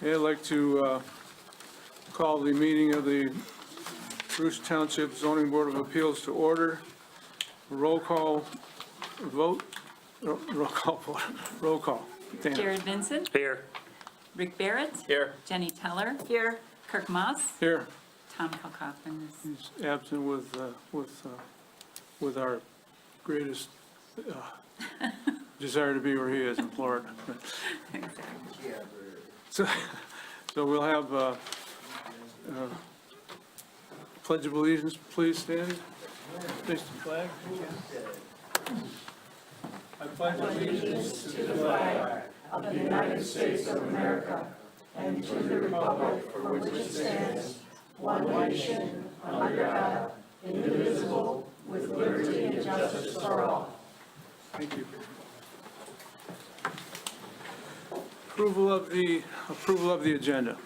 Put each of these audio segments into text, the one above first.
Hey, I'd like to call the meeting of the Bruce Township Zoning Board of Appeals to order. Roll call vote. Roll call vote. Roll call. Dan. Jared Vincent. Here. Rick Barrett. Here. Jenny Teller. Here. Kirk Moss. Here. Tom Kalkofen is He's absent with our greatest desire to be where he is in Florida. exactly. So we'll have Pledge of Allegiance, please stand. Face the flag. I pledge allegiance to the flag of the United States of America and to the republic for which it stands, one nation, under God, indivisible, with liberty and justice for all. Thank you. Approval of the agenda.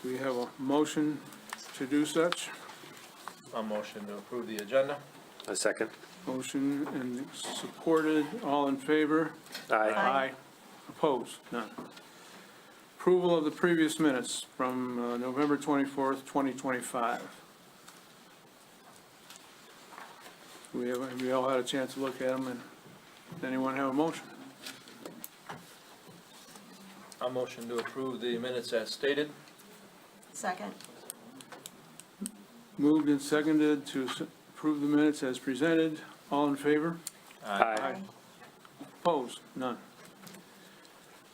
We have a motion to do such. A motion to approve the agenda. A second. Motion and supported. All in favor? Aye. Opposed? None. Approval of the previous minutes from November 24th, 2025. Have we all had a chance to look at them, and does anyone have a motion? A motion to approve the minutes as stated. Second. Moved and seconded to approve the minutes as presented. All in favor? Aye. Opposed? None.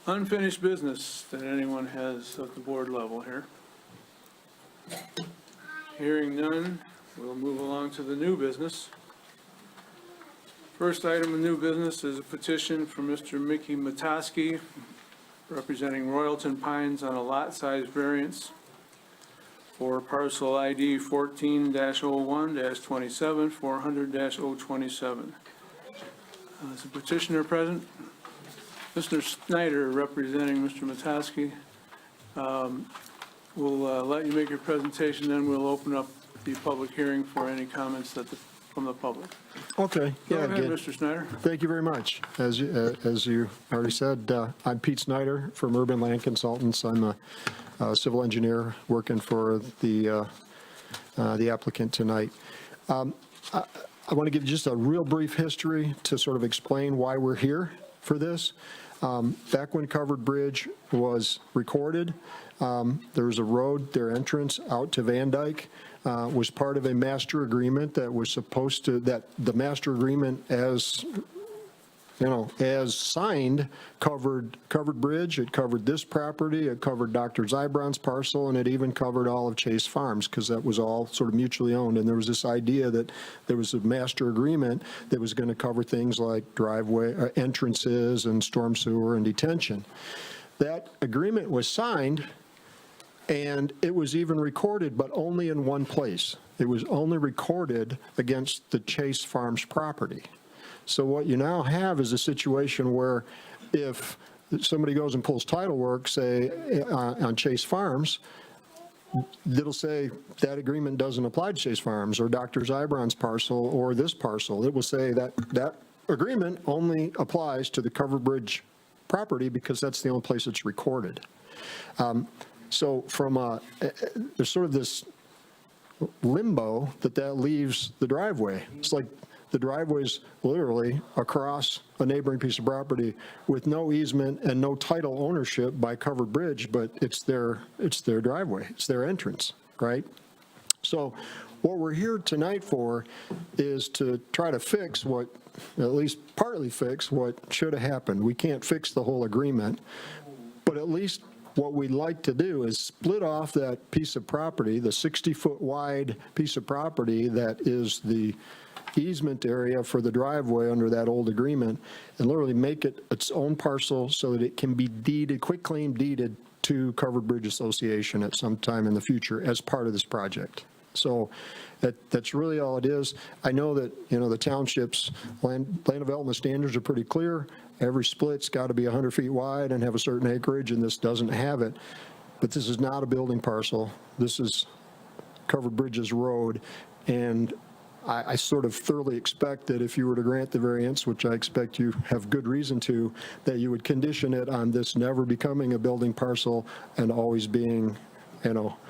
Unfinished business that anyone has at the board level here. Hearing none, we'll move along to the new business. First item of new business is a petition from Mr. Mickey Matoski, representing Royalton Pines on a lot size variance for parcel ID 14-01-27, 400-027. Is the petitioner present? Mr. Snyder, representing Mr. Matoski, we'll let you make your presentation, then we'll open up the public hearing for any comments from the public. Okay. Go Yeah. ahead, Again, Mr. Snyder. thank you very much. As you already said, I'm Pete Snyder from Urban Land Consultants. I'm a civil engineer working for the applicant tonight. I want to give just a real brief history to sort of explain why we're here for this. Back when Covered Bridge was recorded, there was a road, their entrance out to Van Dyke was part of a master agreement that was supposed to, that the master agreement as signed covered Bridge, it covered this property, it covered Dr. Zybron's parcel, and it even covered all of Chase Farms, because that was all sort of mutually owned. And there was this idea that there was a master agreement that was going to cover things like driveway entrances and storm sewer and detention. That agreement was signed, and it was even recorded, but only in one place. It was only recorded against the Chase Farms property. So what you now have is a situation where if somebody goes and pulls title work, say, on Chase Farms, it'll say that agreement doesn't apply to Chase Farms or Dr. Zybron's parcel or this parcel. It will say that that agreement only applies to the Covered Bridge property because that's the only place it's recorded. So there's sort of this limbo that leaves the driveway. It's like the driveway's literally across a neighboring piece of property with no easement and no title ownership by Covered Bridge, but it's their driveway, it's their entrance, right? So what we're here tonight for is to try to fix at least partly fix what should have happened. We can't fix the whole agreement, but at least what we'd like to do is split off that piece of property, the 60-foot wide piece of property that is the easement area for the driveway under that old agreement, and literally make it its own parcel so that it can be deeded, quitclaim deeded to Covered Bridge Association at some time in the future as part of this project. So that's really all it is. I know that, the township's land development standards are pretty clear. Every split's got to be 100 feet wide and have a certain acreage, and this doesn't have it. But this is not a building parcel. This is Covered Bridge's road, and I sort of thoroughly expect that if you were to grant the variance, which I expect you have good reason to, that you would condition it on this never becoming a building parcel and always being,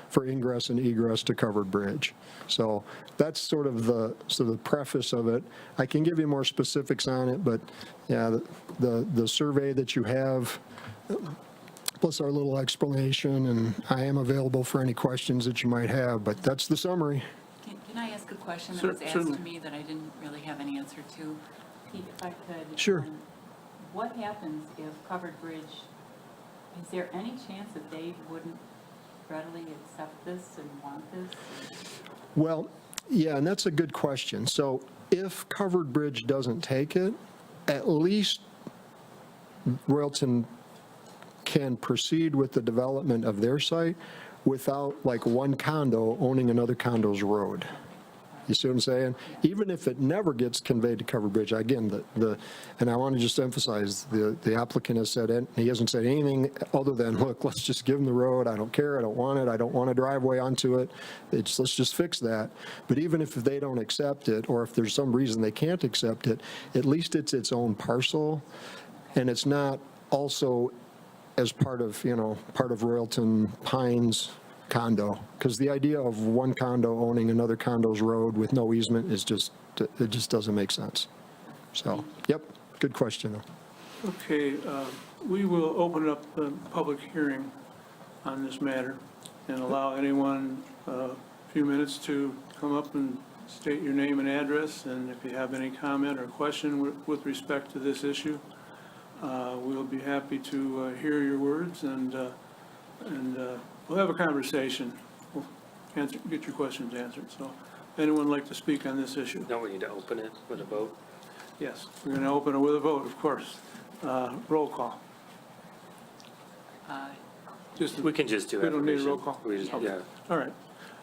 for ingress and egress to covered bridge. So that's sort of the preface of it. I can give you more specifics on it, but yeah, the survey that you have, plus our little explanation, and I am available for any questions that you might have, but that's the summary. Can I ask a question that was asked Certainly. to me that I didn't really have an answer to? Pete, if I could. Sure. What happens if Covered Bridge, is there any chance that they wouldn't readily accept this and want this? Well, yeah, and that's a good question. So if Covered Bridge doesn't take it, at least Royalton can proceed with the development of their site without like one condo owning another condo's road. You see what I'm saying? Even if it never gets conveyed to Covered Bridge, again, and I want to just emphasize, the applicant has said, and he hasn't said anything other than, look, let's just give them the road. I don't care. I don't want it. I don't want a driveway onto it. Let's just fix that. But even if they don't accept it, or if there's some reason they can't accept it, at least it's its own parcel, and it's not also as part of Royalton Pines condo, because the idea of one condo owning another condo's road with no easement is just doesn't make sense. So, yep, good question, though. Okay, we will open up the public hearing on this matter and allow anyone a few minutes to come up and state your name and address, and if you have any comment or question with respect to this issue, we'll be happy to hear your words, and we'll have a conversation. We'll get your questions answered. So, anyone like to speak on this issue? No, we need to open it with a vote. Yes, we're going to open it with a vote, of course. Roll call. We can just do We don't need a affirmation. roll call? We just, Okay. yeah. All right.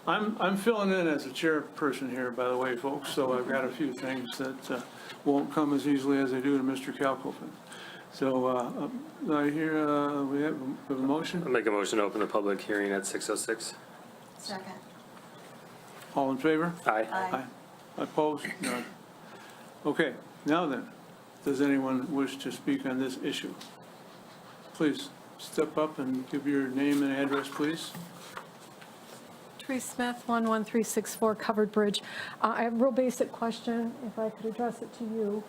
I'm filling in as a chairperson here, by the way, folks, so I've got a few things that won't come as easily as they do to Mr. Kalkofen. So I hear we have a motion. I'll make a motion to open the public hearing at 6:06. Second. All in favor? Aye. Aye. Opposed? None. Okay, now then, does anyone wish to speak on this issue? Please step up and give your name and address, please. Therese Smith, 11364 Covered Bridge. I have a real basic question, if I could address it to you.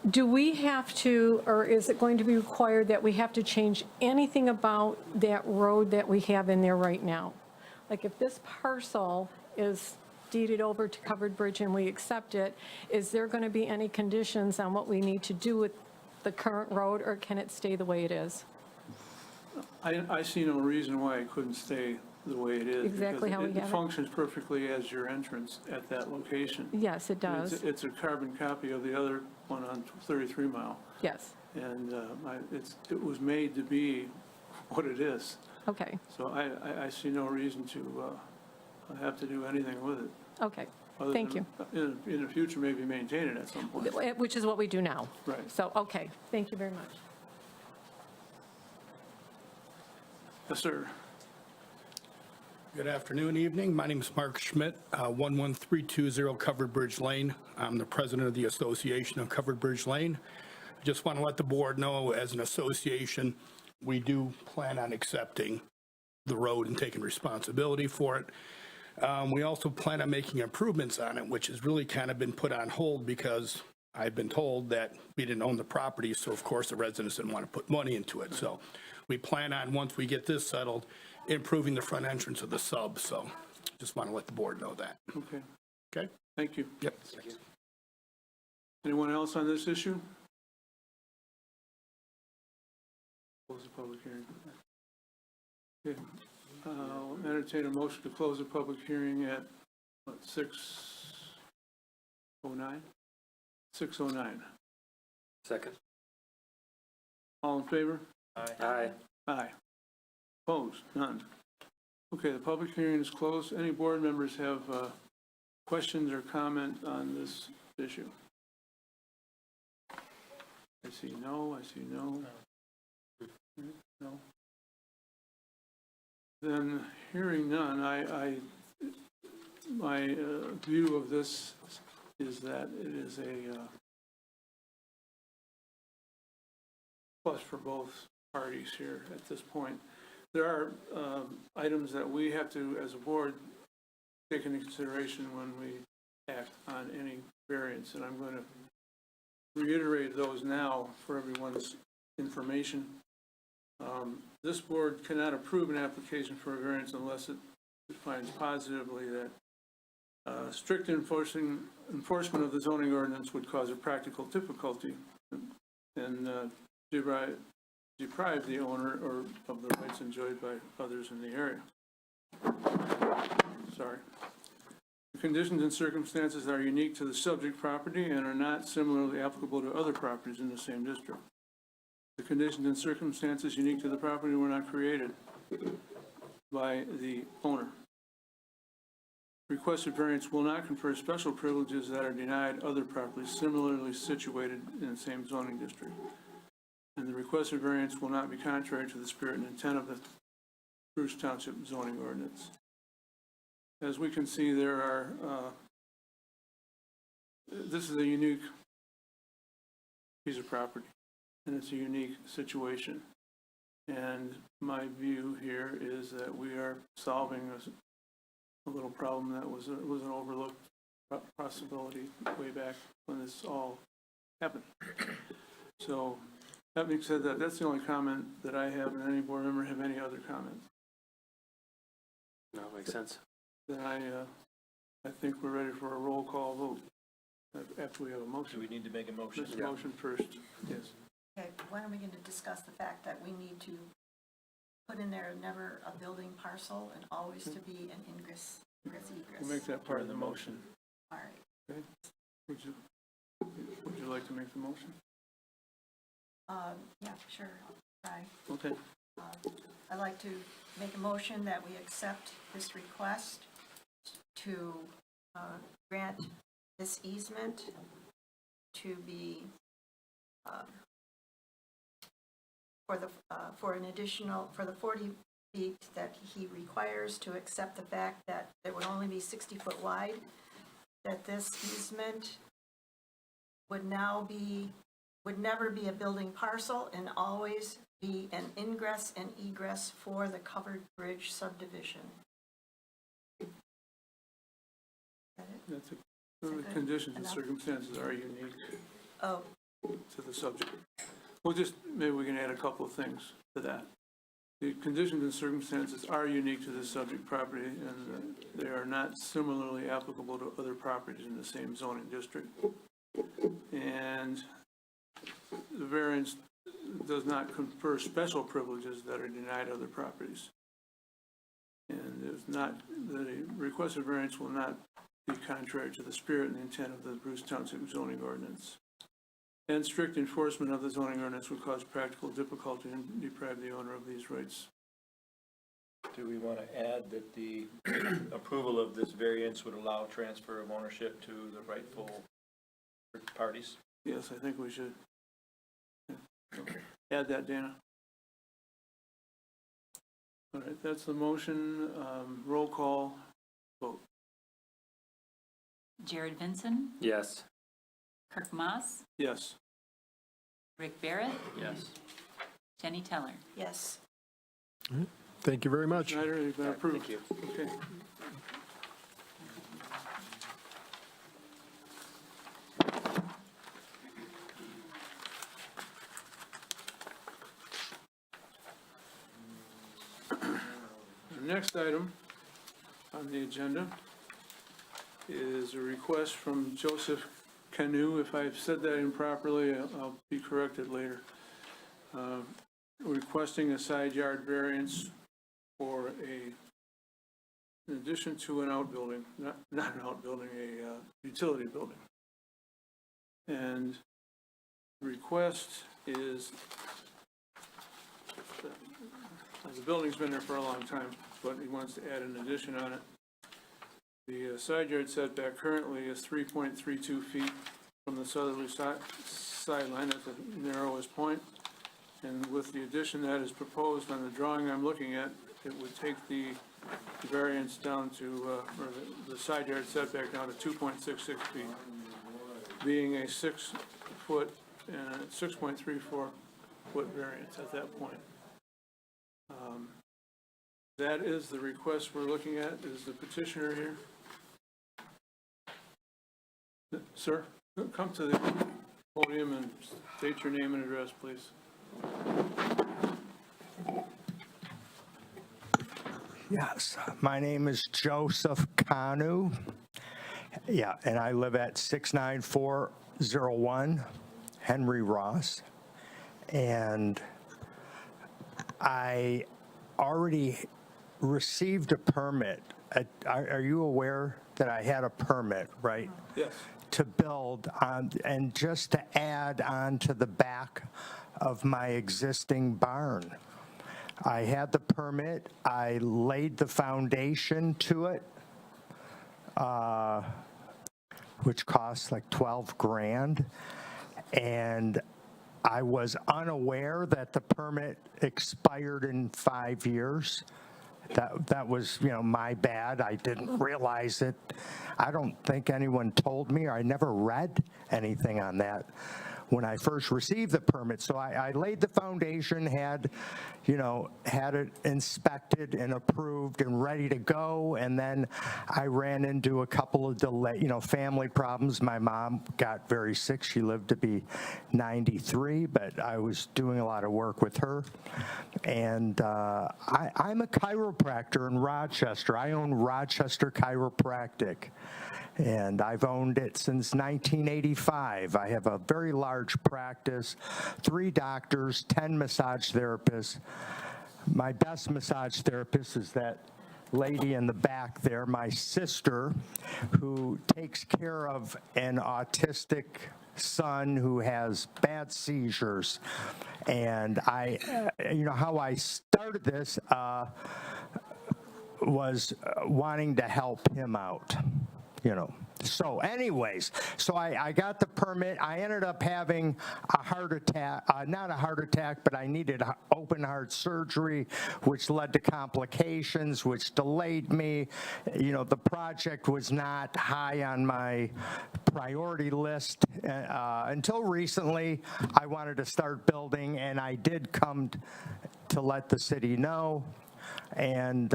Do we have to, or is it going to be required that we have to change anything about that road that we have in there right now? Like if this parcel is deeded over to Covered Bridge and we accept it, is there going to be any conditions on what we need to do with the current road, or can it stay the way it is? I see no reason why it couldn't stay the way it is. Exactly how we because have it it? functions perfectly as your entrance at that location. Yes, it does. It's a carbon copy of the other one on 33 Mile. Yes, And it was made to be what it is. okay, So I see no reason to have to do anything with it. okay. other Thank than, in the future, maybe maintain it at some point. Which is what we do now. Right. So, okay, thank you very much. Yes, sir. Good afternoon, evening. My name is Mark Schmidt, 11320 Covered Bridge Lane. I'm the president of the Association of Covered Bridge Lane. I just want to let the board know, as an association, we do plan on accepting the road and taking responsibility for it. We also plan on making improvements on it, which has really kind of been put on hold because I've been told that we didn't own the property, so of course the residents didn't want to put money into it. So we plan on, once we get this settled, improving the front entrance of the sub. So just want to let the board know that. Okay, Okay? thank you. Yep. Anyone else on this issue? Close the public hearing. Okay. I'll entertain a motion to close the public hearing at, what, 6:09? 6:09. Second. All in favor? Aye. Aye. Opposed? None. Okay, the public hearing is closed. Any board members have questions or comment on this issue? I see no, I see no. No. Then, hearing none, my view of this is that it is a plus for both parties here at this point. There are items that we have to, as a board, take into consideration when we act on any variance, and I'm going to reiterate those now for everyone's information. This board cannot approve an application for a variance unless it finds positively that strict enforcement of the zoning ordinance would cause a practical difficulty and deprive the owner or of the rights enjoyed by others in the area. Sorry. The conditions and circumstances are unique to the subject property and are not similarly applicable to other properties in the same district. The conditions and circumstances unique to the property were not created by the owner. Requested variance will not confer special privileges that are denied other properties similarly situated in the same zoning district. And the requested variance will not be contrary to the spirit and intent of the Bruce Township zoning ordinance. As we can see, there are, this is a unique piece of property, and it's a unique situation. And my view here is that we are solving a little problem that was an overlooked possibility way back when this all happened. So, that being said, that's the only comment that I have, and any board member have any other comments? No, makes sense. Then I think we're ready for a roll call vote after we have a Do motion. we need to make a motion? Let's motion first, yes. Okay, when are we going to discuss the fact that we need to put in there never a building parcel and always to be an egress? We'll make that part of the motion. All right. Okay. Would you like to make the motion? Yeah, sure, I'll try. Okay. I'd like to make a motion that we accept this request to grant this easement to be for an additional, for the 40 feet that he requires, to accept the fact that it would only be 60 foot wide, that this easement would never be a building parcel and always be an ingress and egress for the covered bridge subdivision. Is that it? That's Is that the good? conditions and Enough? circumstances are unique Oh, to the subject. Maybe we can add a couple of things to that. The conditions and circumstances are unique to the subject property, and they are not similarly applicable to other properties in the same zoning district. And the variance does not confer special privileges that are denied other properties. And the requested variance will not be contrary to the spirit and intent of the Bruce Township zoning ordinance. And strict enforcement of the zoning ordinance would cause practical difficulty and deprive the owner of these rights. Do we want to add that the approval of this variance would allow transfer of ownership to the rightful parties? Yes, I think we should. Add that, Dana. All right, that's the motion. Roll call vote. Jared Vinson, Yes. Kirk Moss, Yes. Rick Barrett, Yes. Jenny Teller. yes. Thank you very much. Schneider, you've been approved. Thank you. Okay. The next item on the agenda is a request from Joseph Canu. If I've said that improperly, I'll be corrected later. Requesting a side yard variance for in addition to an outbuilding, not an outbuilding, a utility building. And the request is, the building's been there for a long time, but he wants to add an addition on it. The side yard setback currently is 3.32 feet from the southerly sideline at the narrowest point. And with the addition that is proposed on the drawing I'm looking at, it would take the variance down to, or the side yard setback down to 2.66 feet, being a 6 foot and 6.34 foot variance at that point. That is the request we're looking at. Is the petitioner here? Sir, come to the podium and state your name and address, please. Yes, my name is Joseph Kanu. Yeah, and I live at 69401 Henry Ross. And I already received a permit. Are you aware that I had a permit, right? Yes. To build on, and just to add on to the back of my existing barn. I had the permit, I laid the foundation to it, which cost like 12 grand, and I was unaware that the permit expired in 5 years. That was, my bad. I didn't realize it. I don't think anyone told me, or I never read anything on that when I first received the permit. So I laid the foundation, had it inspected and approved and ready to go. And then I ran into a couple of family problems. My mom got very sick. She lived to be 93, but I was doing a lot of work with her. And I'm a chiropractor in Rochester. I own Rochester Chiropractic. And I've owned it since 1985. I have a very large practice, 3 doctors, 10 massage therapists. My best massage therapist is that lady in the back there, my sister, who takes care of an autistic son who has bad seizures. And how I started this was wanting to help him out. So anyways, I got the permit. I ended up having a heart attack, not a heart attack, but I needed open heart surgery, which led to complications, which delayed me. The project was not high on my priority list until recently. I wanted to start building, and I did come to let the city know. And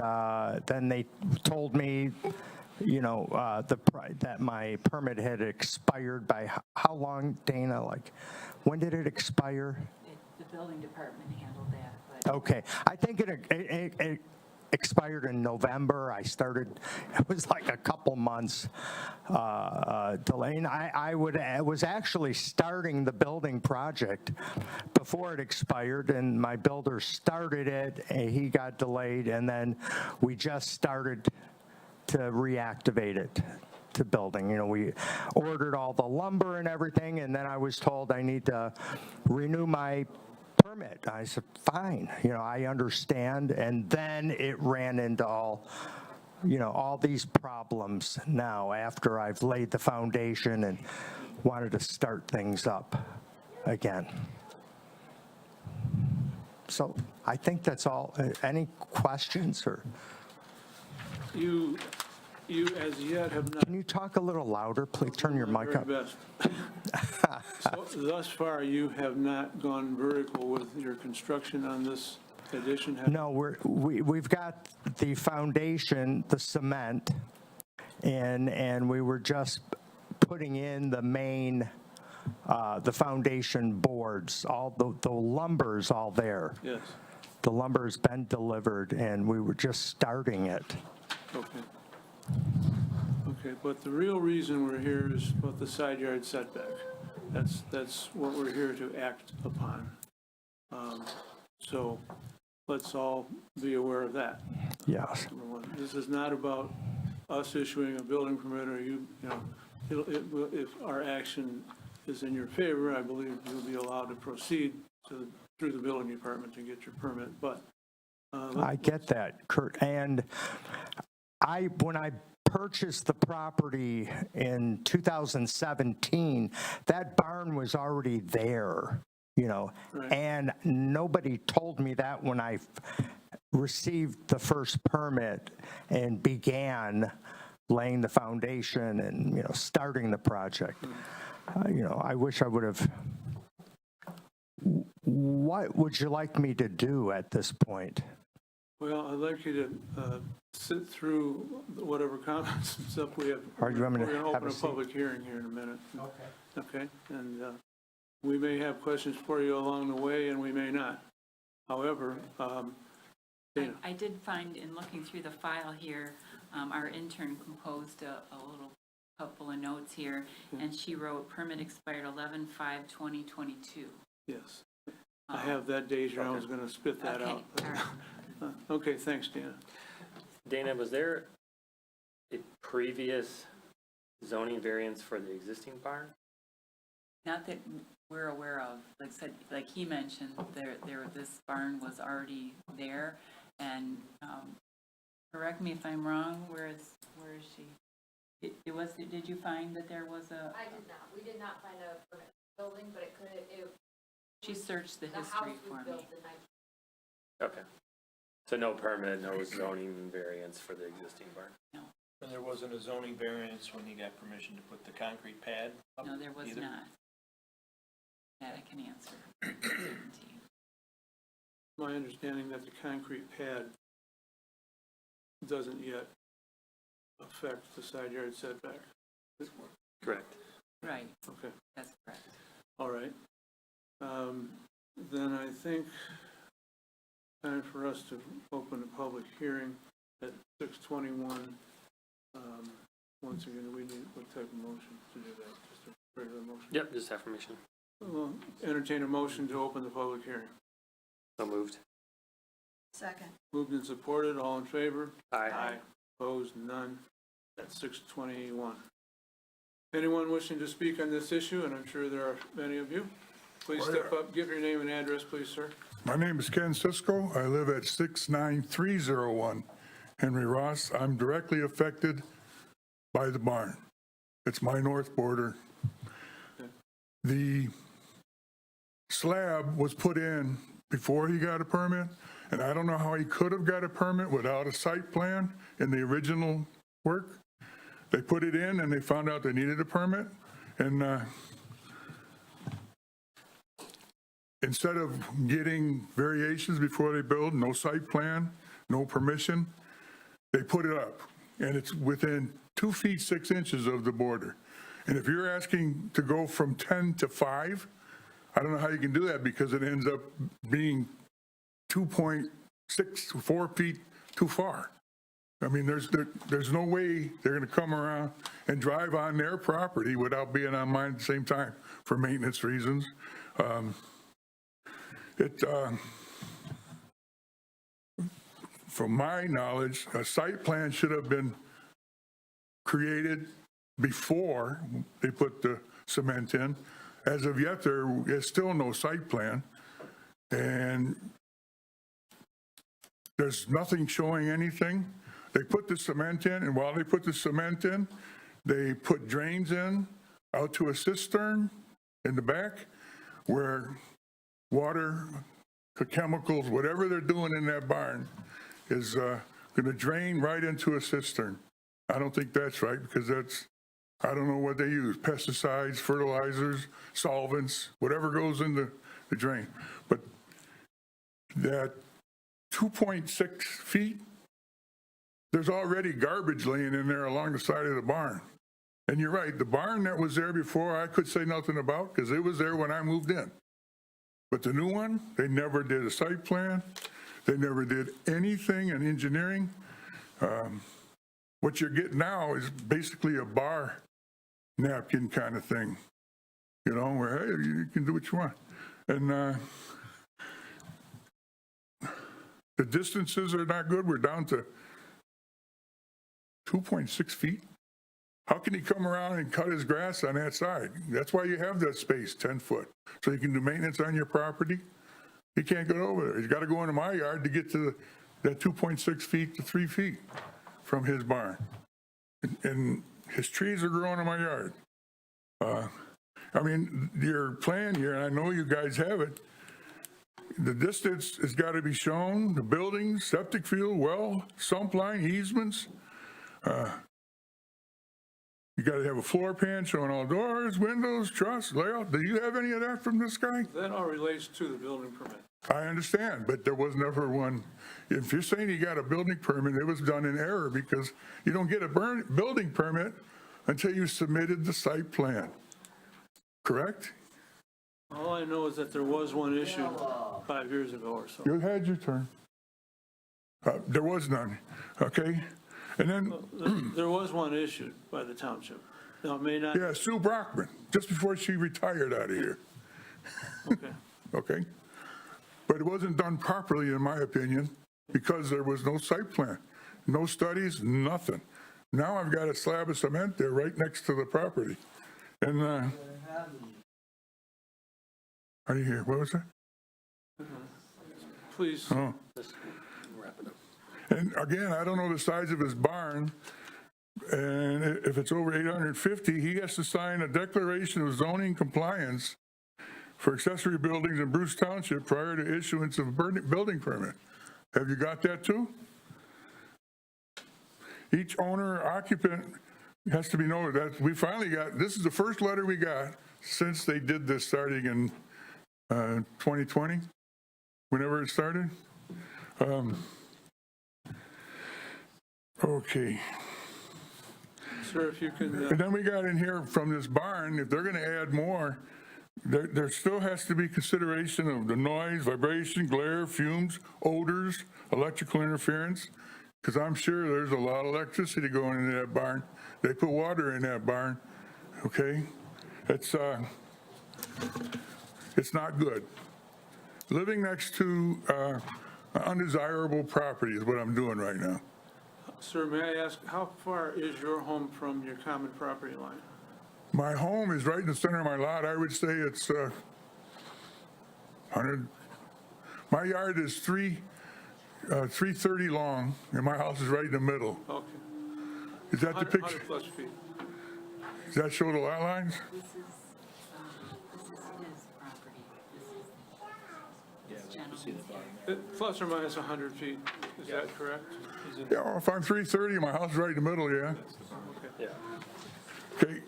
then they told me, that my permit had expired by how long, Dana? Like, when did it expire? The building department handled that, but. Okay, I think it expired in November. I started, it was like a couple months delay. And I was actually starting the building project before it expired, and my builder started it, and he got delayed, and then we just started to reactivate it to building. We ordered all the lumber and everything, and then I was told I need to renew my permit. I said, fine, I understand. And then it ran into all these problems now after I've laid the foundation and wanted to start things up again. So I think that's all. Any questions or? You as yet have not. Can you talk a little louder, please? Turn your mic up. Very best. So thus far, you have not gone vertical with your construction on this addition? No, we've got the foundation, the cement, and we were just putting in the main, the foundation boards. All the lumber's all there. Yes. The lumber's been delivered, and we were just starting it. Okay. Okay, but the real reason we're here is about the side yard setback. That's what we're here to act upon. So let's all be aware of that. Yes. Number one, this is not about us issuing a building permit or if our action is in your favor, I believe you'll be allowed to proceed through the building department to get your permit, but. I get that, Kurt. And when I purchased the property in 2017, that barn was already there, Right. and nobody told me that when I received the first permit and began laying the foundation and, starting the project. I wish I would have. What would you like me to do at this point? Well, I'd like you to sit through whatever comments and stuff we have. Or do you want me to We're going to have open a a seat? public hearing here in a minute. Okay, and we may have questions for you along the way, and we may not. However, Dana. I did find, in looking through the file here, our intern composed a little couple of notes here, and she wrote, permit expired 11/5/2022. Yes, I have that date here. I was going to spit that Okay, out. all right. Okay, thanks, Dana. Dana, was there a previous zoning variance for the existing barn? Not that we're aware of, like said, like he mentioned, this barn was already there, and, correct me if I'm wrong, where is she? It was, did you find that there was a, I did not. We did not find a permit building, but she searched the the house history was for me. built in 19. Okay. So no permit, no zoning variance for the existing barn? And there wasn't a zoning variance when you got permission to put the concrete pad up? No, there was either? not. That I can answer. Certainty. My understanding that the concrete pad doesn't yet affect the side yard setback. Correct. Right, Okay, that's correct. all right. Then I think time for us to open a public hearing at 6:21. Once again, we need, what type of motion to do that? Just a regular motion? Yep, just affirmation. We'll entertain a motion to open the public hearing. So moved. Second. Moved and supported, all in favor? Aye. Opposed, none. At 6:21. Anyone wishing to speak on this issue, and I'm sure there are many of you, please step up, give your name and address, please, sir. My name is Ken Cisco. I live at 69301 Henry Ross. I'm directly affected by the barn. It's my north border. The slab was put in before he got a permit, and I don't know how he could have got a permit without a site plan in the original work. They put it in and they found out they needed a permit, and instead of getting variations before they build, no site plan, no permission, they put it up, and it's within 2 feet 6 inches of the border. And if you're asking to go from 10 to 5, I don't know how you can do that, because it ends up being 2.6, 4 feet too far. I mean, there's no way they're going to come around and drive on their property without being on mine at the same time for maintenance reasons. From my knowledge, a site plan should have been created before they put the cement in. As of yet, there is still no site plan, and there's nothing showing anything. They put the cement in, and while they put the cement in, they put drains in out to a cistern in the back where water, chemicals, whatever they're doing in that barn is going to drain right into a cistern. I don't think that's right, because I don't know what they use, pesticides, fertilizers, solvents, whatever goes in the drain. But that 2.6 feet, there's already garbage laying in there along the side of the barn. And you're right, the barn that was there before, I could say nothing about, because it was there when I moved in. But the new one, they never did a site plan. They never did anything in engineering. What you're getting now is basically a bar napkin kind of thing, where, hey, you can do what you want. And the distances are not good. We're down to 2.6 feet. How can he come around and cut his grass on that side? That's why you have that space, 10 foot, so you can do maintenance on your property. He can't go over there. He's got to go into my yard to get to that 2.6 feet to 3 feet from his barn. And his trees are growing in my yard. I mean, your plan here, and I know you guys have it, The distance has got to be shown, the buildings, septic field, well, sump line, easements. You got to have a floor plan showing all doors, windows, truss, layout. Do you have any of that from this guy? That all relates to the building permit. I understand, but there was never one. If you're saying you got a building permit, it was done in error because you don't get a building permit until you submitted the site plan. Correct? All I know is that there was one issued 5 years ago or so. You had your turn. There was none, okay? And then, There was one issued by the township. Now, it may not, yeah, Sue Brockman, just before she retired out of here, okay. okay? But it wasn't done properly, in my opinion, because there was no site plan, no studies, nothing. Now I've got a slab of cement there right next to the property. And, are you here? What was that? Please, Oh. And again, I don't know the size of his barn, and if it's over 850, he has to sign a declaration of zoning compliance for accessory buildings in Bruce Township prior to issuance of a building permit. Have you got that too? Each owner or occupant has to be noted. That we finally got, this is the first letter we got since they did this starting in 2020, whenever it started. Okay. sir, if you can, And then we got in here from this barn, if they're going to add more, there still has to be consideration of the noise, vibration, glare, fumes, odors, electrical interference, because I'm sure there's a lot of electricity going into that barn. They put water in that barn, okay? It's not good. Living next to undesirable property is what I'm doing right now. sir, may I ask, how far is your home from your common property line? My home is right in the center of my lot. I would say it's 100. My yard is 330 long, and my house is right in the middle. Okay. Is that the 100 picture? 100 plus feet. Does that show the lot lines? This is his property. This gentleman's here. Plus or minus 100 feet, is that correct? Yeah, well, if I'm 330, my house is right in the middle, yeah. Okay,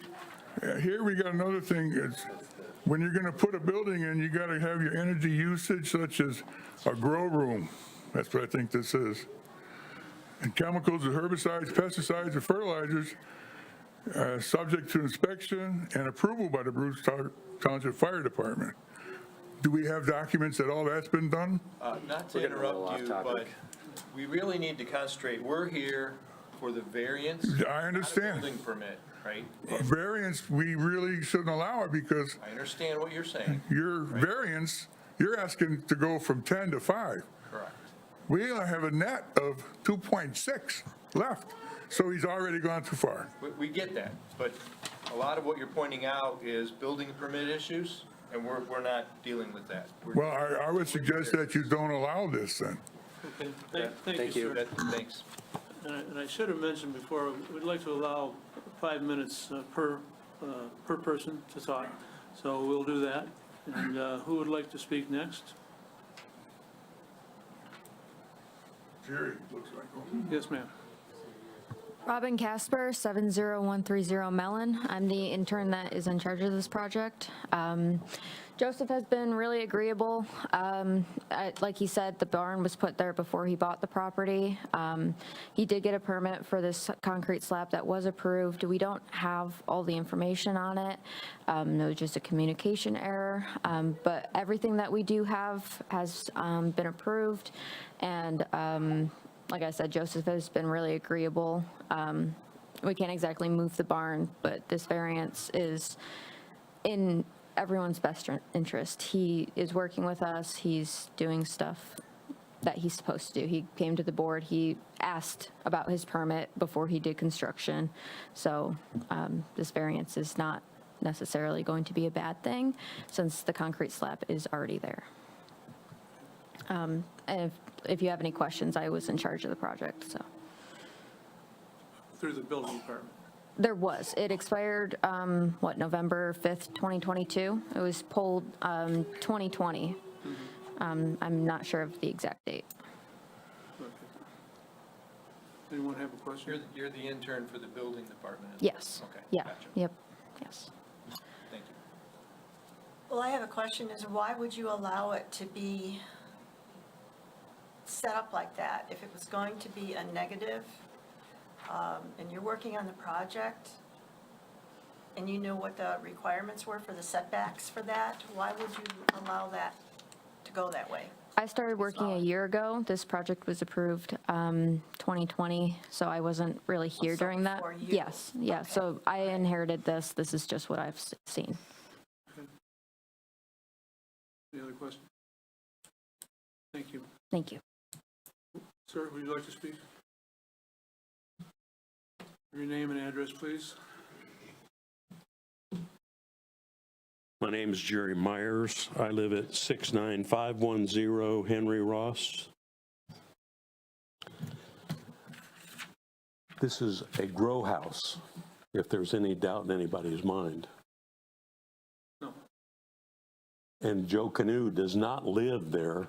here we got another thing. It's when you're going to put a building in, you got to have your energy usage, such as a grow room. That's what I think this is. And chemicals, and herbicides, pesticides, and fertilizers, subject to inspection and approval by the Bruce Township Fire Department. Do we have documents that all that's been done? Not to getting a little interrupt you, off but topic. we really need to concentrate. We're here for the variance. I understand. Not a building permit, right? Variance, we really shouldn't allow it because I understand what you're saying. your variance, you're asking to go from 10 to 5. Correct. We only have a net of 2.6 left, so he's already gone too far. We get that, but a lot of what you're pointing out is building permit issues, and we're not dealing with that. Well, I would suggest that you don't allow this then. Okay, Yeah. thank you, sir. Thanks. And I should have mentioned before, we'd like to allow 5 minutes per person to talk, so we'll do that. And who would like to speak next? Jerry, looks like. Yes, ma'am. Robin Casper, 70130 Mellon. I'm the intern that is in charge of this project. Joseph has been really agreeable. Like he said, the barn was put there before he bought the property. He did get a permit for this concrete slab that was approved. We don't have all the information on it. It was just a communication error. But everything that we do have has been approved. And like I said, Joseph has been really agreeable. We can't exactly move the barn, but this variance is in everyone's best interest. He is working with us. He's doing stuff that he's supposed to do. He came to the board. He asked about his permit before he did construction. So this variance is not necessarily going to be a bad thing since the concrete slab is already there. And if you have any questions, I was in charge of the project, so. Through the building department. There was. It expired, November 5th, 2022? It was pulled 2020. I'm not sure of the exact date. Okay. Anyone have a question? You're the intern for the building department? Yes. Okay. Yeah, Gotcha. yep, yes. Thank you. Well, I have a question, is why would you allow it to be set up like that? If it was going to be a negative, and you're working on the project, and you know what the requirements were for the setbacks for that, why would you allow that to go that way? I started working a year ago. This project was approved 2020, so I wasn't really here so during that. before you. Yes, yeah, Okay. so I inherited this. This is just what I've seen. Any other questions? Thank you. Thank you. Sir, would you like to speak? Your name and address, please. My name is Jerry Myers. I live at 69510 Henry Ross. This is a grow house, if there's any doubt in anybody's mind. No. And Joe Canoe does not live there.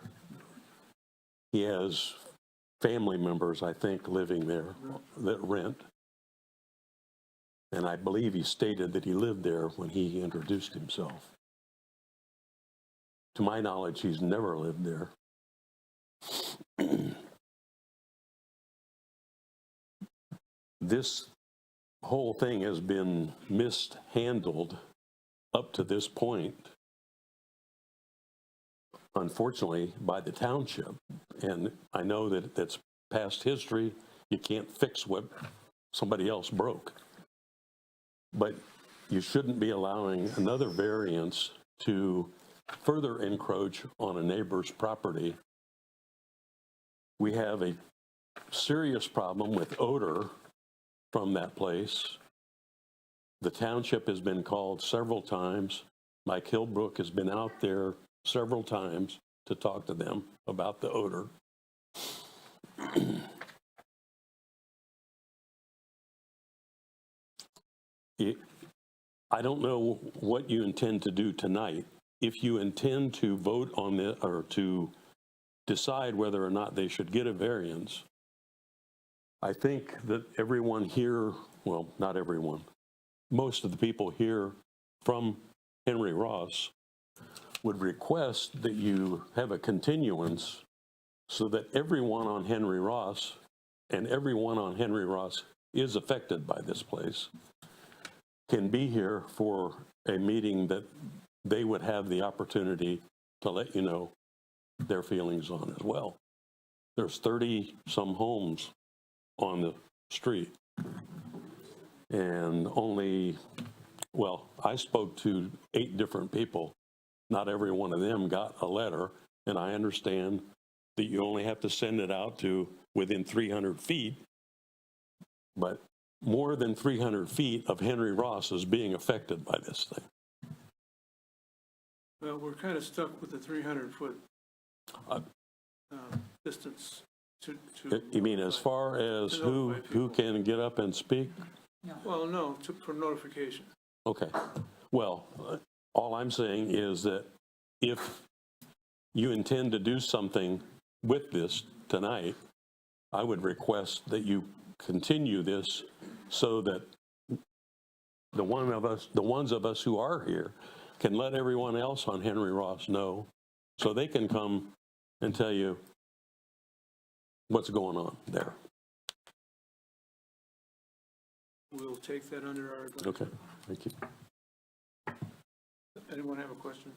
He has family members, I think, living there that rent. And I believe he stated that he lived there when he introduced himself. To my knowledge, he's never lived there. This whole thing has been mishandled up to this point, unfortunately, by the township. And I know that that's past history. You can't fix what somebody else broke. But you shouldn't be allowing another variance to further encroach on a neighbor's property. We have a serious problem with odor from that place. The township has been called several times. Mike Hillbrook has been out there several times to talk to them about the odor. I don't know what you intend to do tonight. If you intend to vote on it or to decide whether or not they should get a variance, I think that everyone here, well, not everyone, most of the people here from Henry Ross would request that you have a continuance so that everyone on Henry Ross, and everyone on Henry Ross is affected by this place, can be here for a meeting that they would have the opportunity to let you know their feelings on as well. There's 30-some homes on the street. And only, well, I spoke to 8 different people. Not every one of them got a letter, and I understand that you only have to send it out to within 300 feet, but more than 300 feet of Henry Ross is being affected by this thing. Well, we're kind of stuck with the 300-foot distance to. You mean as far as to who notify people. can get up and speak? Well, no, for notification. Okay. Well, all I'm saying is that if you intend to do something with this tonight, I would request that you continue this so that the ones of us who are here can let everyone else on Henry Ross know, so they can come and tell you what's going on there. We'll take that under our advisement. Okay, thank you. Anyone have a question?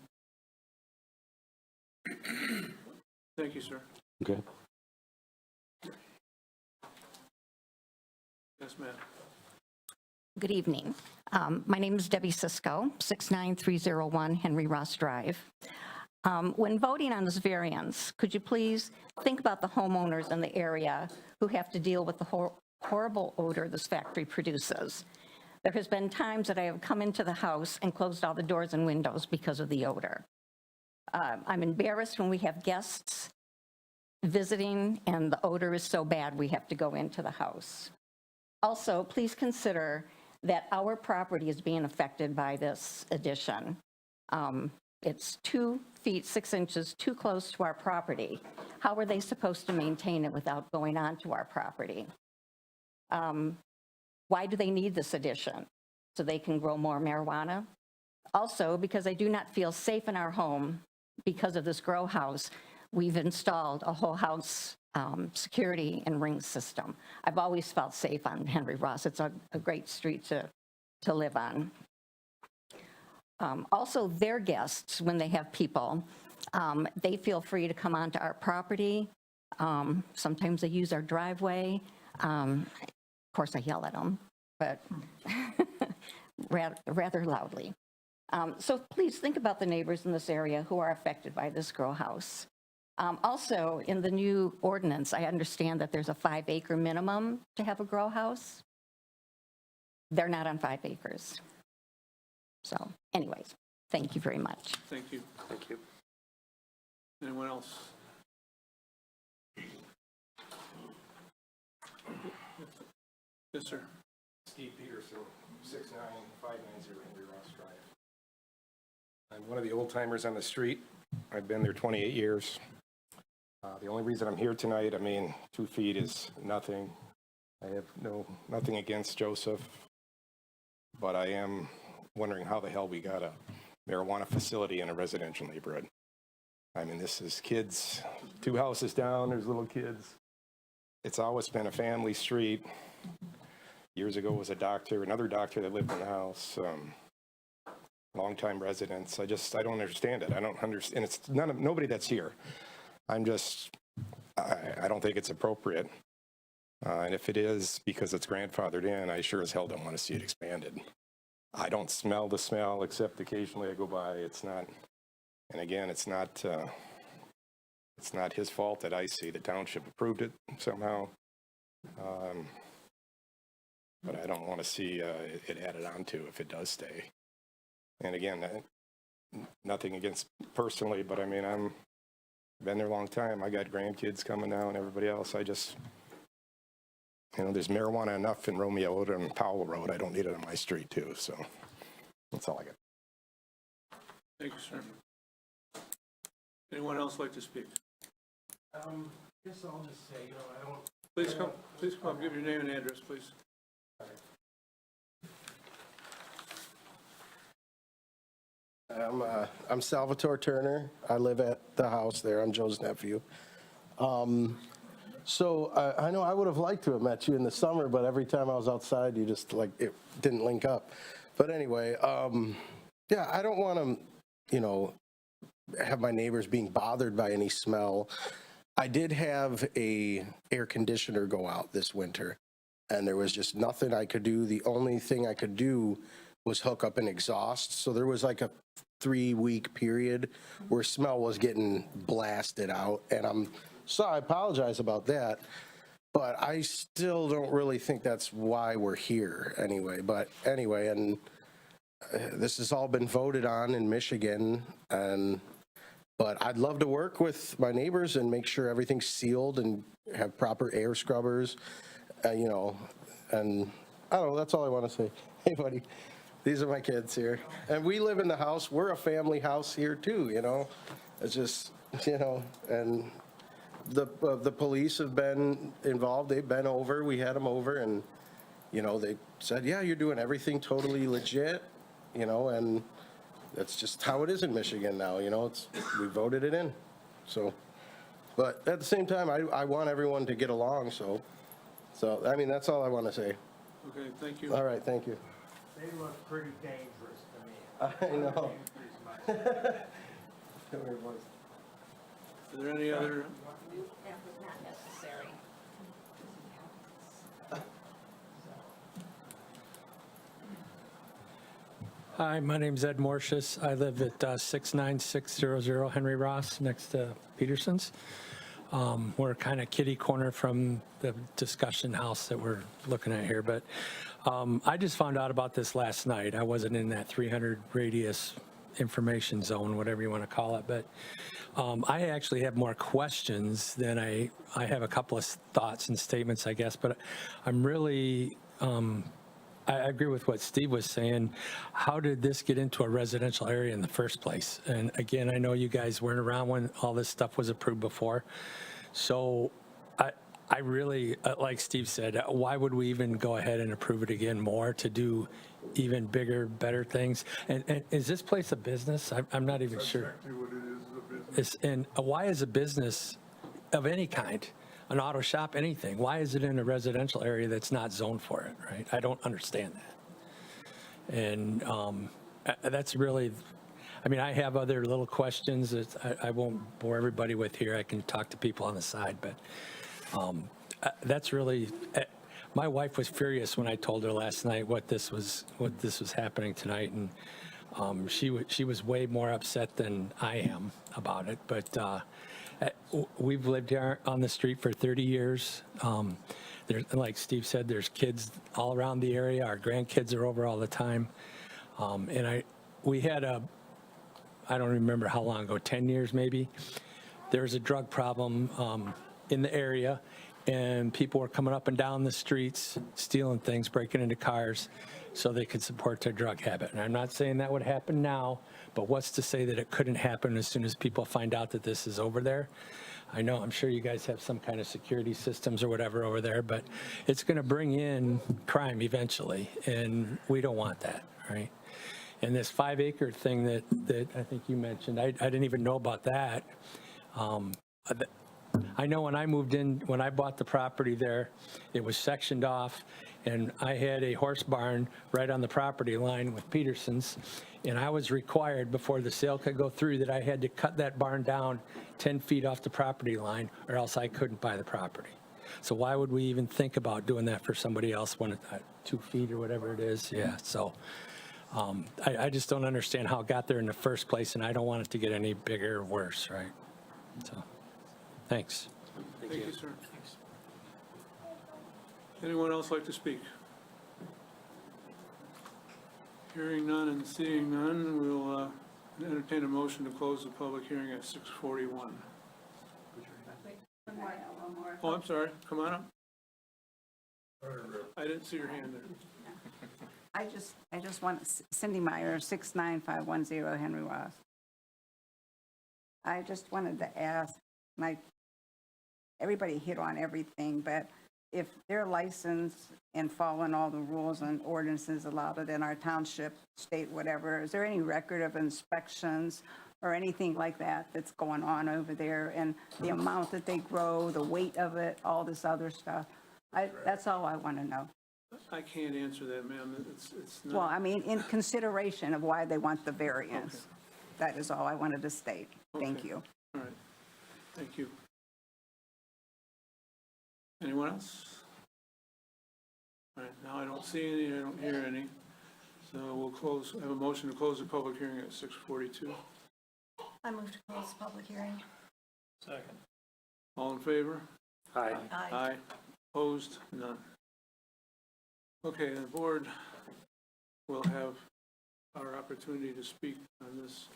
Thank you, sir. Okay. Yes, ma'am. Good evening. My name is Debbie Cisco, 69301 Henry Ross Drive. When voting on this variance, could you please think about the homeowners in the area who have to deal with the horrible odor this factory produces? There has been times that I have come into the house and closed all the doors and windows because of the odor. I'm embarrassed when we have guests visiting and the odor is so bad we have to go into the house. Also, please consider that our property is being affected by this addition. It's 2 feet 6 inches too close to our property. How are they supposed to maintain it without going onto our property? Why do they need this addition? So they can grow more marijuana? Also, because I do not feel safe in our home because of this grow house, we've installed a whole house security and ring system. I've always felt safe on Henry Ross. It's a great street to live on. Also, their guests, when they have people, they feel free to come onto our property. Sometimes they use our driveway. Of course, I yell at them, but rather loudly. So please think about the neighbors in this area who are affected by this grow house. Also, in the new ordinance, I understand that there's a 5-acre minimum to have a grow house. They're not on 5 acres. So anyways, thank you very much. Thank you. Thank you. Anyone else? Yes, sir. Steve Peterson, 69590 Henry Ross Drive. I'm one of the old timers on the street. I've been there 28 years. The only reason I'm here tonight, I mean, 2 feet is nothing. I have nothing against Joseph, but I am wondering how the hell we got a marijuana facility in a residential neighborhood. I mean, this is kids, 2 houses down, there's little kids. It's always been a family street. Years ago was another doctor that lived in the house, longtime residents. I don't understand it. I don't understand, and it's nobody that's here. I don't think it's appropriate. And if it is because it's grandfathered in, I sure as hell don't want to see it expanded. I don't smell the smell, except occasionally I go by. It's not, and again, it's not his fault that I see. The township approved it somehow. But I don't want to see it added on to if it does stay. And again, nothing against personally, but I mean, I've been there a long time. I got grandkids coming now and everybody else. There's marijuana enough in Romeo Road and Powell Road. I don't need it on my street too. So that's all I got. Thank you, sir. Anyone else like to speak? Guess I'll just say, I don't. Please come up, give your name and address, please. I'm Salvatore Turner. I live at the house there. I'm Joe's nephew. So I know I would have liked to have met you in the summer, but every time I was outside, you just it didn't link up. But anyway, yeah, I don't want to, have my neighbors being bothered by any smell. I did have a air conditioner go out this winter, and there was just nothing I could do. The only thing I could do was hook up an exhaust. So there was like a 3-week period where smell was getting blasted out, and I apologize about that, but I still don't really think that's why we're here anyway. But anyway, and this has all been voted on in Michigan, but I'd love to work with my neighbors and make sure everything's sealed and have proper air scrubbers, and I don't know, that's all I want to say. Hey, buddy, these are my kids here. And we live in the house. We're a family house here too, It's just, and the police have been involved. They've been over. We had them over, and, they said, yeah, you're doing everything totally legit, and that's just how it is in Michigan now, we voted it in. So, but at the same time, I want everyone to get along, so I mean, that's all I want to say. Okay, thank you. All right, thank you. They look pretty dangerous to me. I know. Are there any other? That was not necessary. Hi, my name's Ed Mortius. I live at 69600 Henry Ross, next to Peterson's. We're kind of kitty corner from the discussion house that we're looking at here, but I just found out about this last night. I wasn't in that 300 radius information zone, whatever you want to call it, but I actually have more questions than I have a couple of thoughts and statements, I guess, but I'm really I agree with what Steve was saying. How did this get into a residential area in the first place? And again, I know you guys weren't around when all this stuff was approved before. So I really, like Steve said, why would we even go ahead and approve it again more to do even bigger, better things? And is this place a business? I'm not even sure. Exactly what it is, a business. And why is a business of any kind, an auto shop, anything, why is it in a residential area that's not zoned for it, right? I don't understand that. And that's really, I mean, I have other little questions that I won't bore everybody with here. I can talk to people on the side, but that's really, my wife was furious when I told her last night what this was happening tonight, and she was way more upset than I am about it. But we've lived here on the street for 30 years. Like Steve said, there's kids all around the area. Our grandkids are over all the time. And we had I don't remember how long ago, 10 years maybe, there was a drug problem in the area, and people were coming up and down the streets, stealing things, breaking into cars so they could support their drug habit. And I'm not saying that would happen now, but what's to say that it couldn't happen as soon as people find out that this is over there? I know, I'm sure you guys have some kind of security systems or whatever over there, but it's going to bring in crime eventually, and we don't want that, right? And this 5-acre thing that I think you mentioned, I didn't even know about that. I know when I moved in, when I bought the property there, it was sectioned off, and I had a horse barn right on the property line with Peterson's, and I was required before the sale could go through that I had to cut that barn down 10 feet off the property line, or else I couldn't buy the property. So why would we even think about doing that for somebody else when it's 2 feet or whatever it is? Yeah, so I just don't understand how it got there in the first place, and I don't want it to get any bigger or worse, right? So, thanks. Thank you, sir. Anyone else like to speak? Hearing none and seeing none, we'll entertain a motion to close the public hearing at 6:41. Oh, I'm sorry. Come on up. I didn't see your hand there. I just want, Cindy Meyer, 69510 Henry Ross. I just wanted to ask, everybody hit on everything, but if they're licensed and following all the rules and ordinances allowed it in our township, state, whatever, is there any record of inspections or anything like that that's going on over there, and the amount that they grow, the weight of it, all this other stuff? That's all I want to know. I can't answer that, ma'am. It's not. Well, I mean, in consideration of why they want the variance. Okay. That is all I wanted to state. Thank Okay. you. All right. Thank you. Anyone else? All right, now I don't see any, I don't hear any. So we'll have a motion to close the public hearing at 6:42. I move to close the public hearing. Second. All in favor? Aye. Aye. Opposed? None. Okay, the board will have our opportunity to speak on this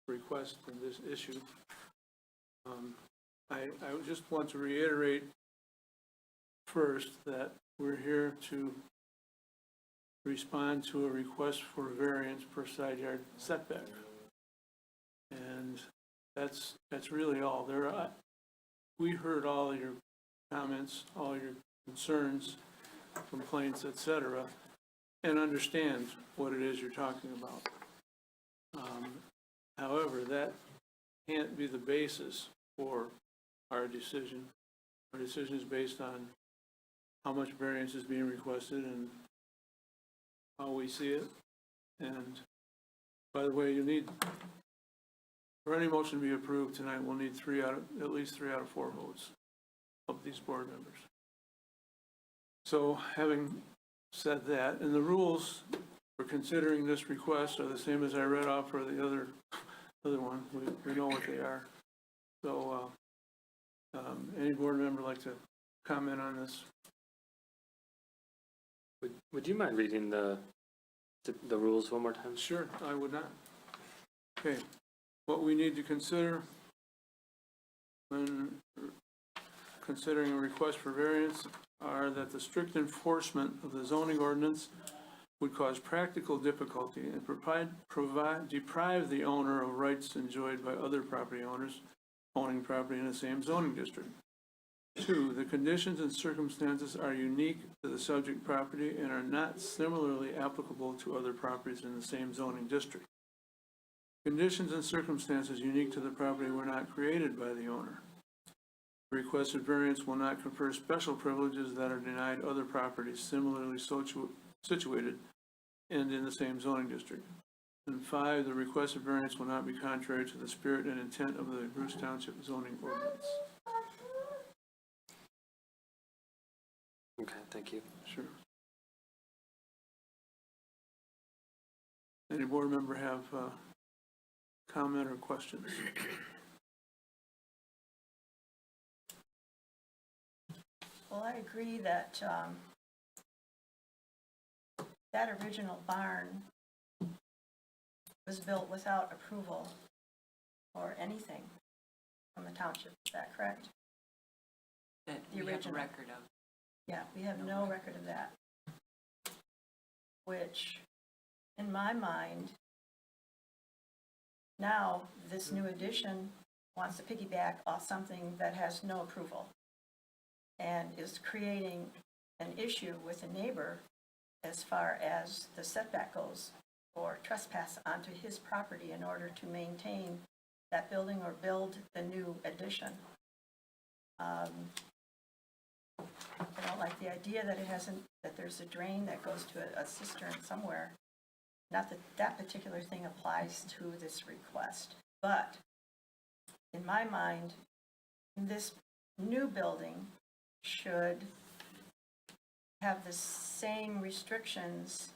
request and this issue. I just want to reiterate first that we're here to respond to a request for a variance per side yard setback. And that's really all. We heard all of your comments, all your concerns, complaints, etc., and understand what it is you're talking about. However, that can't be the basis for our decision. Our decision is based on how much variance is being requested and how we see it. And by the way, for any motion to be approved tonight, we'll need at least 3 out of 4 votes of these board members. So having said that, and the rules for considering this request are the same as I read off for the other one. We know what they are. So any board member like to comment on this? Would you mind reading the rules one more time? Sure, I would not. Okay, what we need to consider when considering a request for variance are that the strict enforcement of the zoning ordinance would cause practical difficulty and deprive the owner of rights enjoyed by other property owners owning property in the same zoning district. 2, the conditions and circumstances are unique to the subject property and are not similarly applicable to other properties in the same zoning district. Conditions and circumstances unique to the property were not created by the owner. The requested variance will not confer special privileges that are denied other properties similarly situated and in the same zoning district. And 5, the requested variance will not be contrary to the spirit and intent of the Bruce Township zoning ordinance. Okay, thank you. Sure. Any board member have comment or questions? Well, I agree that that original barn was built without approval or anything from the township. Is that correct? That The we have a original. record of. Yeah, we have no record of that. Which, in my mind, now this new addition wants to piggyback off something that has no approval and is creating an issue with a neighbor as far as the setback goes or trespass onto his property in order to maintain that building or build the new addition. I don't like the idea that it hasn't, that there's a drain that goes to a cistern somewhere. Not that that particular thing applies to this request, but in my mind, this new building should have the same restrictions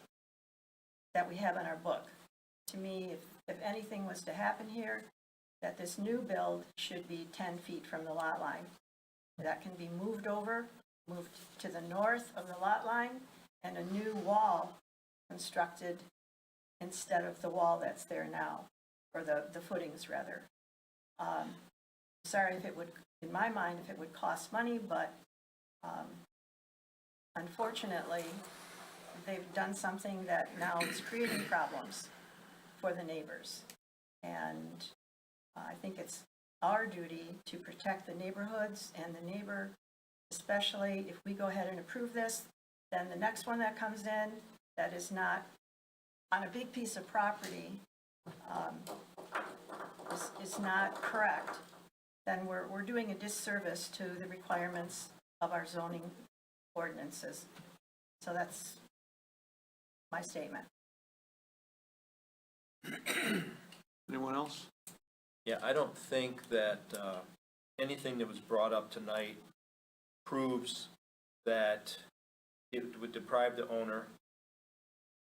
that we have in our book. To me, if anything was to happen here, that this new build should be 10 feet from the lot line. That can be moved over, moved to the north of the lot line, and a new wall constructed instead of the wall that's there now, or the footings rather. Sorry if it would, in my mind, if it would cost money, but unfortunately, they've done something that now is creating problems for the neighbors. And I think it's our duty to protect the neighborhoods and the neighbor, especially if we go ahead and approve this, then the next one that comes in that is not on a big piece of property is not correct, then we're doing a disservice to the requirements of our zoning ordinances. So that's my statement. Anyone else? Yeah, I don't think that anything that was brought up tonight proves that it would deprive the owner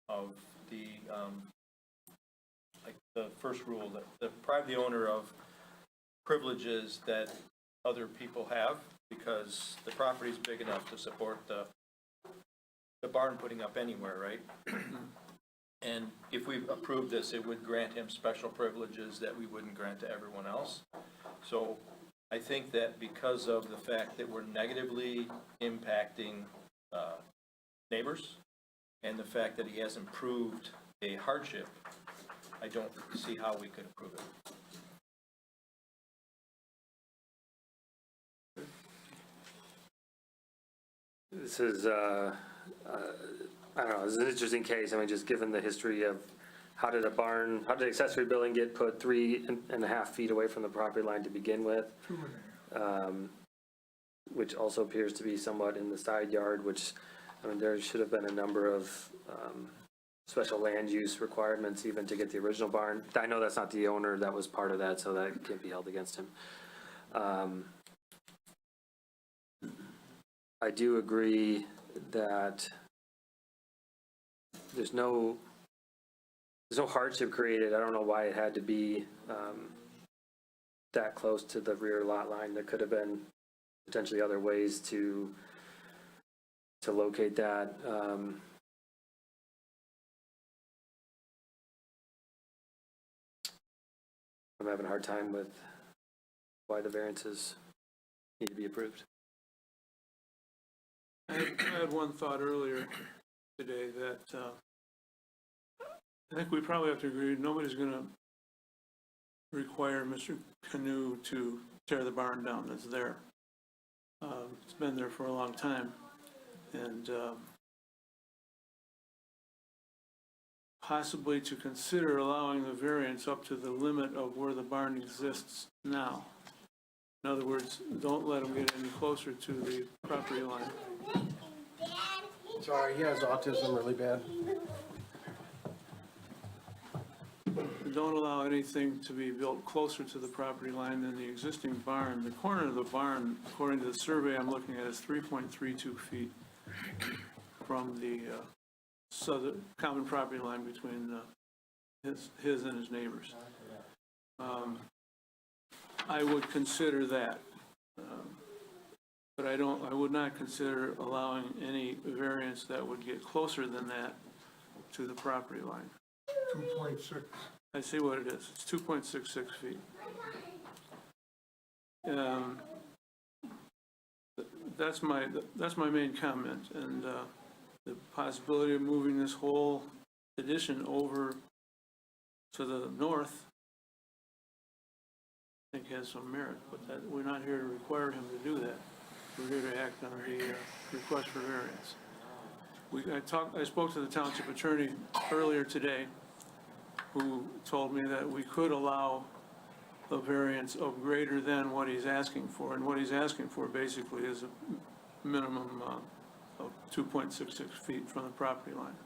of the, like the first rule, that deprive the owner of privileges that other people have, because the property's big enough to support the barn putting up anywhere, right? And if we approve this, it would grant him special privileges that we wouldn't grant to everyone else. So I think that because of the fact that we're negatively impacting neighbors and the fact that he hasn't proved a hardship, I don't see how we could approve it. This is, I don't know, this is an interesting case. I mean, just given the history of how did the accessory building get put 3.5 feet away from the property line to begin with? Which also appears to be somewhat in the side yard, which, I mean, there should have been a number of special land use requirements even to get the original barn. I know that's not the owner that was part of that, so that can't be held against him. I do agree that there's no hardship created. I don't know why it had to be that close to the rear lot line. There could have been potentially other ways to locate that. I'm having a hard time with why the variances need to be approved. I had one thought earlier today that I think we probably have to agree, nobody's going to require Mr. Canoe to tear the barn down that's there. It's been there for a long time. And possibly to consider allowing the variance up to the limit of where the barn exists now. In other words, don't let them get any closer to the property line. Sorry, he has autism really bad. Don't allow anything to be built closer to the property line than the existing barn. The corner of the barn, according to the survey I'm looking at, is 3.32 feet from the southern common property line between his and his neighbors. I would consider that, but I would not consider allowing any variance that would get closer than that to the property line. 2.6. I see what it is. It's 2.66 feet. That's my main comment, and the possibility of moving this whole addition over to the north, I think has some merit, but that, we're not here to require him to do that. We're here to act on the request for variance. I spoke to the township attorney earlier today, who told me that we could allow a variance of greater than what he's asking for, and what he's asking for basically is a minimum of 2.66 feet from the property line.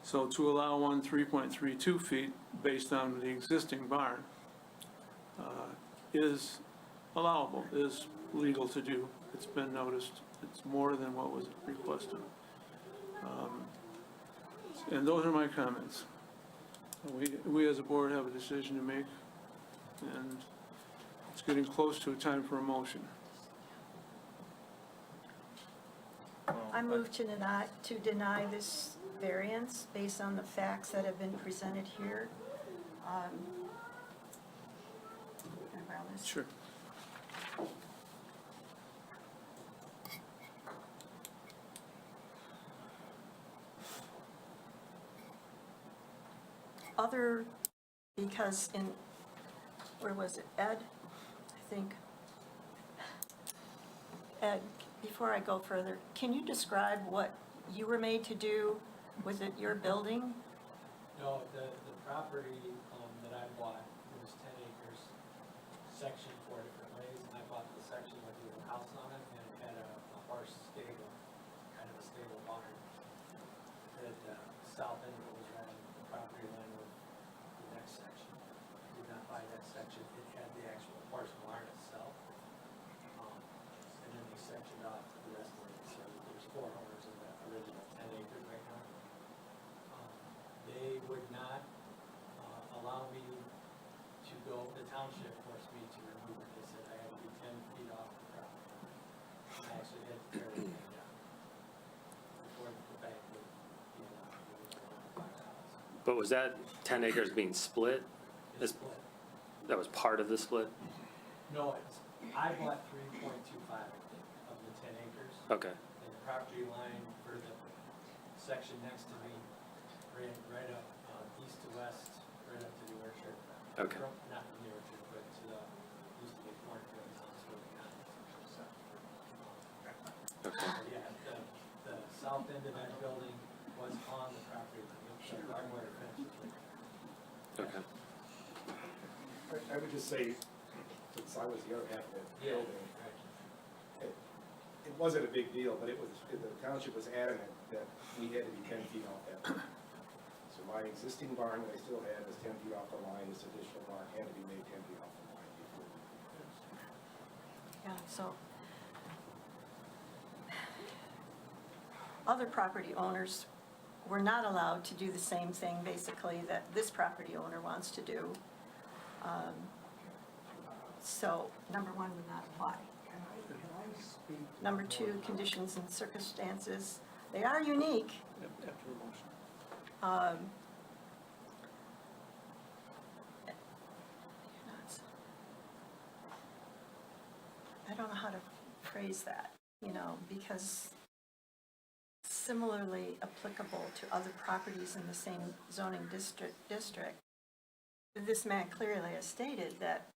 So to allow one 3.32 feet based on the existing barn is allowable, is legal to do. It's been noticed. It's more than what was requested. And those are my comments. We as a board have a decision to make, and it's getting close to a time for a motion. I move to deny this variance based on the facts that have been presented here. Sure. Because where was it, Ed? I think. Ed, before I go further, can you describe what you were made to do? Was it your building? No, the property that I bought, it was 10 acres, sectioned 4 different ways, and I bought the section with a house on it, and it had a horse stable, kind of a stable barn. The south end of it was right on the property line with the next section. I did not buy that section. It had the actual horse barn itself. And then they sectioned off the rest of it. So there's 4 owners of that original 10 acres right now. They would not allow me to go, the township forced me to remove it. They said I had to be 10 feet off the property. I actually had to tear it down before the bank would be allowed to do it. But was that 10 acres being split? It's split. That was part of the split? No, I bought 3.25, I think, of the 10 acres. Okay. And the property line for the section next to me ran right up east to west, right up to the orchard. Okay. Not from the orchard, but to the, used to be cornfields on Swift County. Okay. Yeah, the south end of that building was on the property line. The barbed wire fence was right there. Okay. I would just say, since I was the other half of the building, it wasn't a big deal, but the township was adamant that we had to be 10 feet off that line. So my existing barn that I still had was 10 feet off the line. This additional barn had to be made 10 feet off the line before. Yeah, so other property owners were not allowed to do the same thing, basically, that this property owner wants to do. So, number 1 would not apply. Number 2, conditions and circumstances, they are unique. After a motion. I don't know how to phrase that, because similarly applicable to other properties in the same zoning district, this man clearly has stated that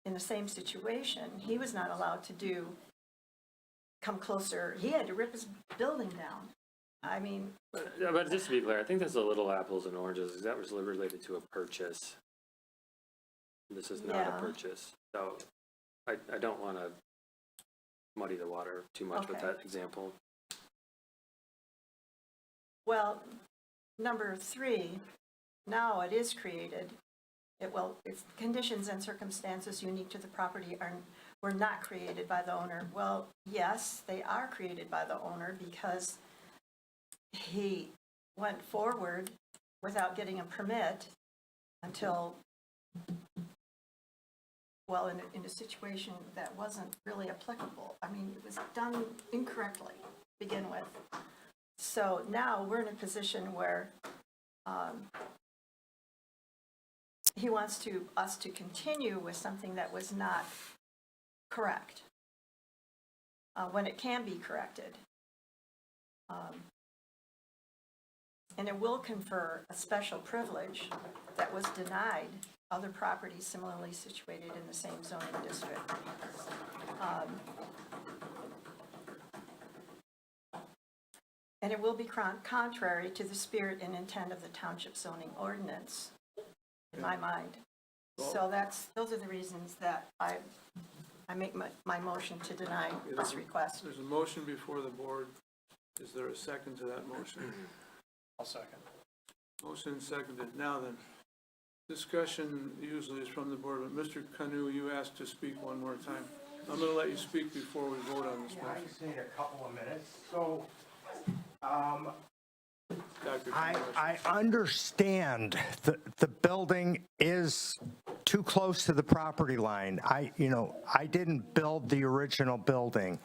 in the same situation, he was not allowed to come closer. He had to rip his building down. I mean, But just to be clear, I think that's a little apples and oranges, because that was related to a purchase. This is not a Yeah. purchase. So I don't want to muddy the water too much with Okay. that example. well, number 3, now it is created. If conditions and circumstances unique to the property were not created by the owner. Well, yes, they are created by the owner because he went forward without getting a permit until, well, in a situation that wasn't really applicable. I mean, it was done incorrectly to begin with. So now we're in a position where he wants us to continue with something that was not correct when it can be corrected. And it will confer a special privilege that was denied other properties similarly situated in the same zoning district. And it will be contrary to the spirit and intent of the township zoning ordinance, in my mind. So those are the reasons that I make my motion to deny this request. There's a motion before the board. Is there a second to that motion? I'll second. Motion seconded. Now then, discussion usually is from the board, but Mr. Canu, you asked to speak one more time. I'm going to let you speak before we vote on this I motion. just need a couple of minutes. So, Dr. I understand the building is too close to the property line. I didn't build the original building.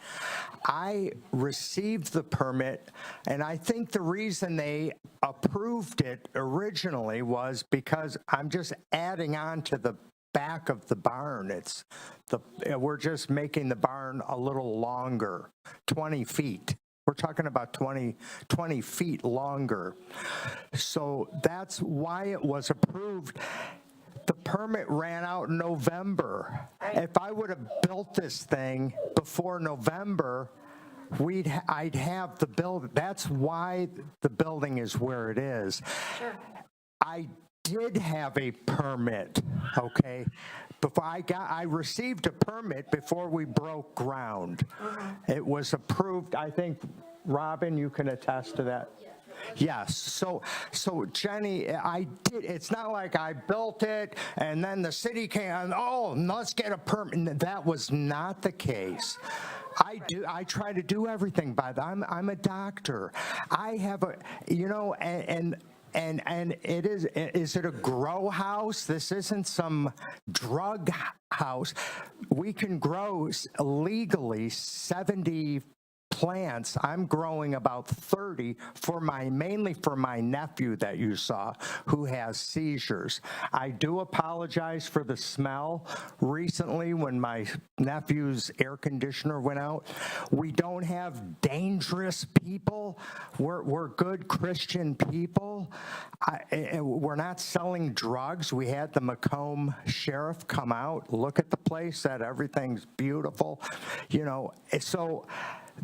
I received the permit, and I think the reason they approved it originally was because I'm just adding on to the back of the barn. We're just making the barn a little longer, 20 feet. We're talking about 20 feet longer. So that's why it was approved. The permit ran out in November. If I would have built this thing before November, I'd have the building. That's why the building is where it is. Sure. I did have a permit, okay? I received a permit before we broke ground. It was approved, I think, Robin, you can attest to that. Yes, so Jenny, it's not like I built it and then the city came, let's get a permit. That was not the case. I try to do everything by that. I'm a doctor. I have and is it a grow house? This isn't some drug house. We can grow legally 70 plants. I'm growing about 30 mainly for my nephew that you saw who has seizures. I do apologize for the smell. Recently, when my nephew's air conditioner went out, we don't have dangerous people. We're good Christian people. We're not selling drugs. We had the Macomb sheriff come out, look at the place, said everything's beautiful. So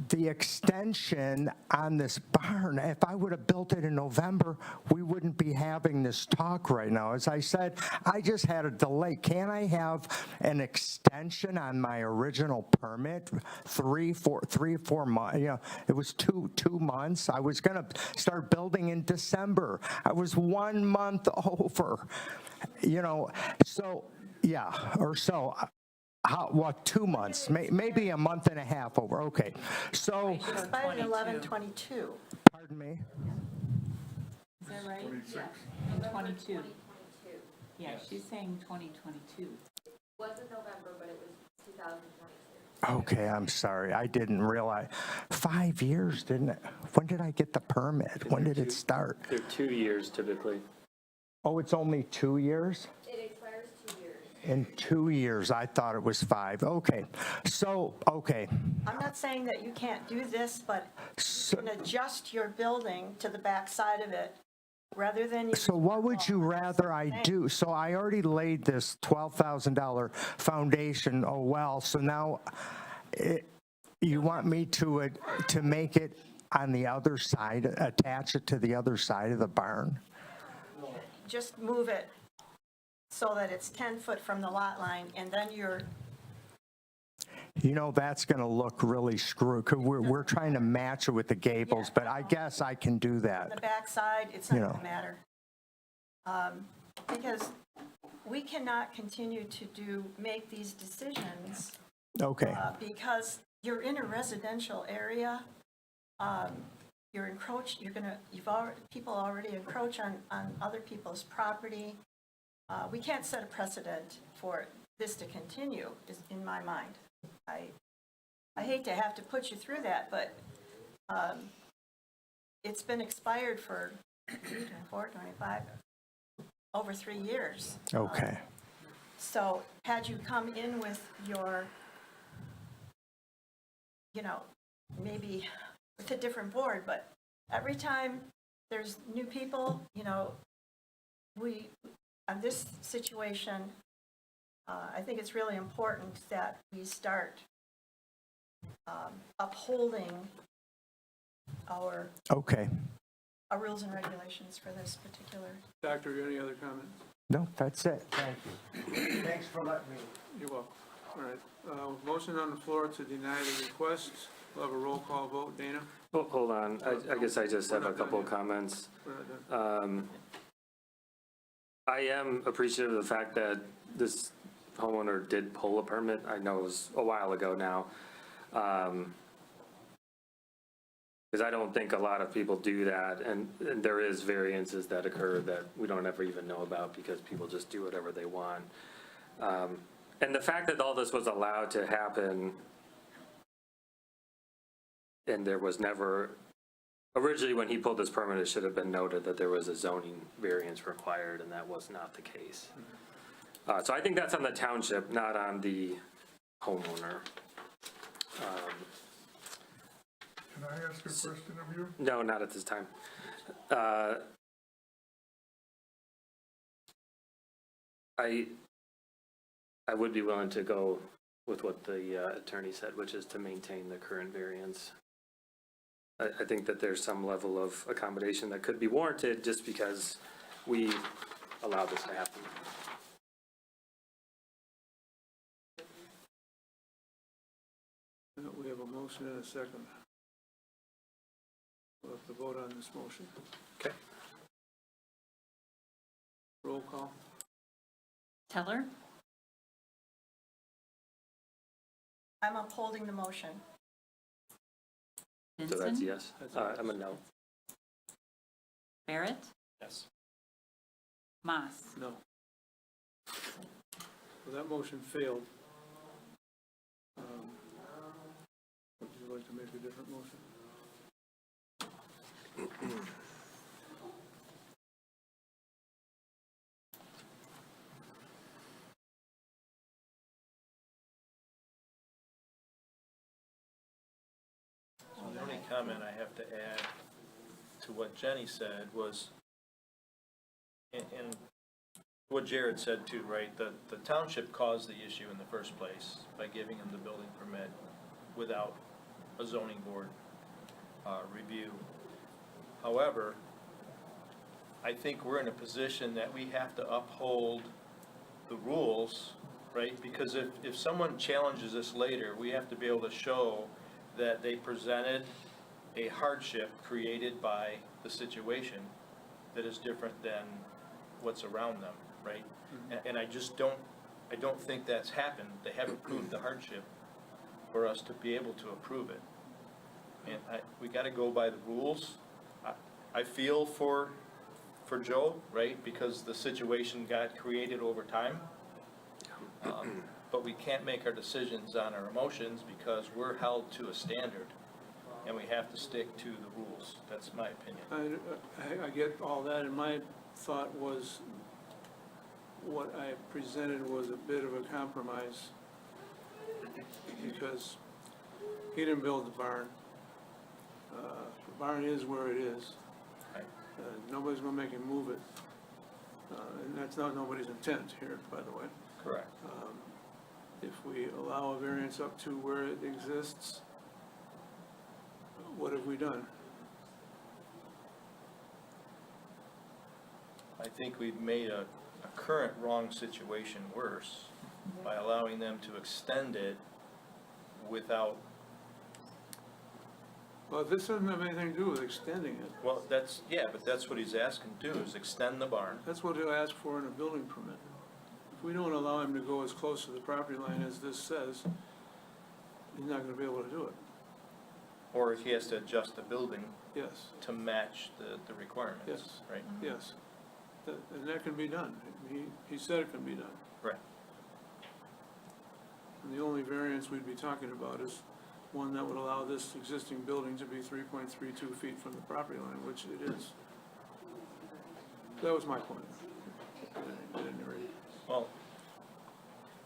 the extension on this barn, if I would have built it in November, we wouldn't be having this talk right now. As I said, I just had a delay. Can I have an extension on my original permit? 3 or 4 months. It was two months. I was going to start building in December. I was 1 month over. So yeah, or so. 2 months, maybe a month and a half over. Okay, so. Expired in 11/22. Pardon me? Is that right? 22. Yeah, she's saying 2022. Wasn't November, but it was 2022. Okay, I'm sorry. I didn't realize. 5 years, didn't it? When did I get the permit? When did it start? They're 2 years typically. Oh, it's only 2 years? It expires 2 years. In 2 years, I thought it was 5. Okay, so, okay. I'm not saying that you can't do this, but you can adjust your building to the back side of it rather than. So what would you rather I do? So I already laid this $12,000 foundation, oh well, so now you want me to make it on the other side, attach it to the other side of the barn? Just move it so that it's 10 foot from the lot line, and then you're. You know, that's going to look really screwed, 'cause we're trying to match it with the gables, but I guess I can do On that. the back side, it's not going to matter. Because we cannot continue to make these decisions. Okay. Because you're in a residential area, you're encroached, people already encroach on other people's property. We can't set a precedent for this to continue, is in my mind. I hate to have to put you through that, but it's been expired for 24, 25, over 3 years. Okay. So had you come in with your, maybe with a different board, but every time there's new people, on this situation, I think it's really important that we start upholding our rules and regulations for this particular. Doctor, any other comments? No, that's it. Thank you. Thanks for letting me. You're welcome. All right. Motion on the floor to deny the request. We'll have a roll call vote. Dana? Oh, hold on. I guess I just have a couple of comments. We're not done. I am appreciative of the fact that this homeowner did pull a permit. I know it was a while ago now. Because I don't think a lot of people do that, and there is variances that occur that we don't ever even know about because people just do whatever they want. And the fact that all this was allowed to happen and there was never, originally when he pulled this permit, it should have been noted that there was a zoning variance required, and that was not the case. So I think that's on the township, not on the homeowner. Can I ask a question of you? No, not at this time. I would be willing to go with what the attorney said, which is to maintain the current variance. I think that there's some level of accommodation that could be warranted just because we allowed this to happen. We have a motion and a second. We'll have to vote on this motion. Okay. Roll call. Teller? I'm upholding the motion. So that's Vincent? yes. I'm a no. Barrett? Yes. Moss? No. So that motion failed. Would you like to make a different motion? The only comment I have to add to what Jenny said was, and what Jared said too, right? The township caused the issue in the first place by giving him the building permit without a zoning board review. However, I think we're in a position that we have to uphold the rules, right? Because if someone challenges us later, we have to be able to show that they presented a hardship created by the situation that is different than what's around them, right? And I don't think that's happened. They haven't proved the hardship for us to be able to approve it. And we gotta go by the rules. I feel for Joe, right? Because the situation got created over time. But we can't make our decisions on our emotions because we're held to a standard and we have to stick to the rules. That's my opinion. I get all that, and my thought was what I presented was a bit of a compromise because he didn't build the barn. The barn is where it is. Nobody's gonna make him move it. And that's not nobody's intent here, by the way. Correct. If we allow a variance up to where it exists, what have we done? I think we've made a current wrong situation worse by allowing them to extend it without, Well, this doesn't have anything to do with extending it. well, that's, yeah, but that's what he's asking to do, is extend the barn. That's what he'll ask for in a building permit. If we don't allow him to go as close to the property line as this says, he's not gonna be able to do it. Or if he has to adjust the building Yes, to match the requirements, Yes. right? yes. And that can be done. He said it can be done. Right. And the only variance we'd be talking about is one that would allow this existing building to be 3.32 feet from the property line, which it is. That was my point. At any rate. Well,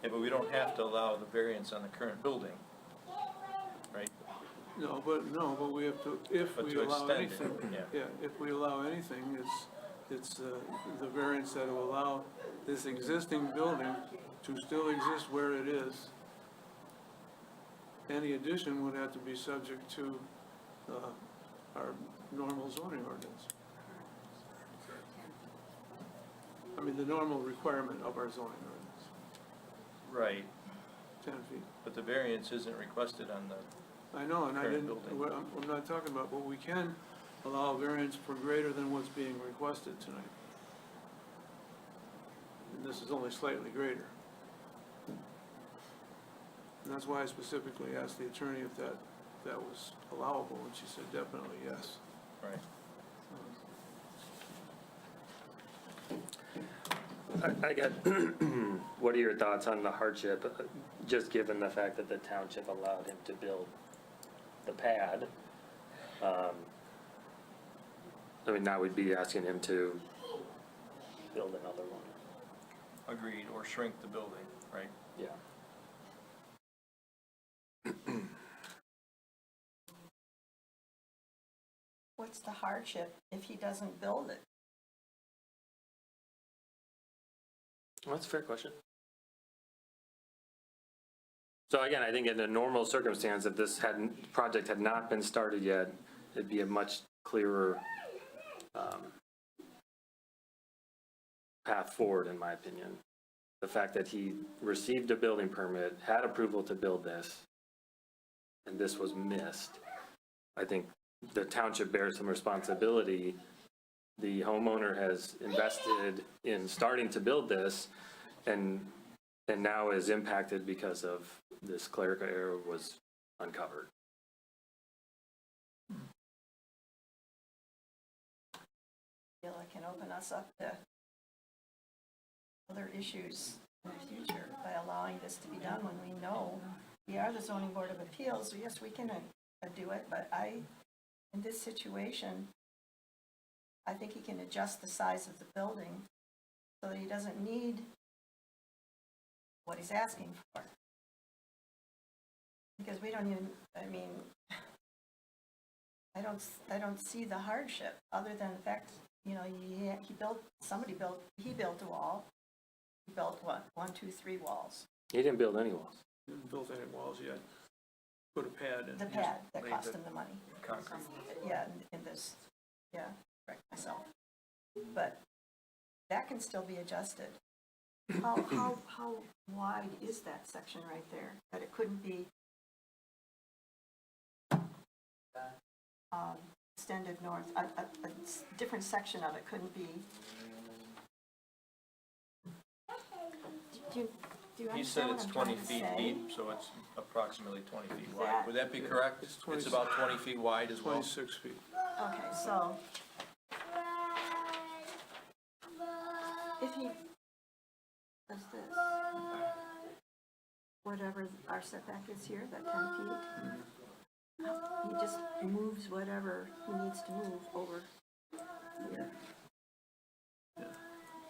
yeah, but we don't have to allow the variance on the current building, right? No, but we have to, if But we to allow extend it, anything, yeah. if we allow anything, it's the variance that will allow this existing building to still exist where it is. Any addition would have to be subject to our normal zoning ordinance. I mean, the normal requirement of our zoning ordinance, Right, 10 feet. but the variance isn't requested on the, I know, and I Current didn't, building. I'm not talking about, but we can allow a variance for greater than what's being requested tonight. And this is only slightly greater. And that's why I specifically asked the attorney if that was allowable, and she said definitely yes. right? I got, what are your thoughts on the hardship, just given the fact that the township allowed him to build the pad? I mean, now we'd be asking him to build another one. Agreed, or shrink the building, right? Yeah. What's the hardship if he doesn't build it? Well, that's a fair question. So again, I think in a normal circumstance, if this project had not been started yet, it'd be a much clearer path forward, in my opinion. The fact that he received a building permit, had approval to build this, and this was missed, I think the township bears some responsibility. The homeowner has invested in starting to build this and now is impacted because of this clerical error was uncovered. Feel it can open us up to other issues in the future by allowing this to be done when we know we are the zoning board of appeals. Yes, we can do it, but in this situation, I think he can adjust the size of the building so that he doesn't need what he's asking for. Because we don't even, I mean, I don't see the hardship other than the fact, you know, he built a wall. He built what, 1, 2, 3 walls. He didn't build any walls. Didn't build any walls yet. Put a pad in. The just pad that laid cost him the money. Concrete. Yeah, in this, yeah, correct myself. But that can still be adjusted. How wide is that section right there? That it couldn't be extended north, a different section of it couldn't be. Do you He said understand it's what I'm 20 trying to feet say? deep, so it's approximately 20 feet wide. That- Would that be correct? It's 20 It's about 20 feet wide as well? 26 feet. Okay, so if he does this, whatever our setback is here, that 10 feet, he just moves whatever he needs to move over here.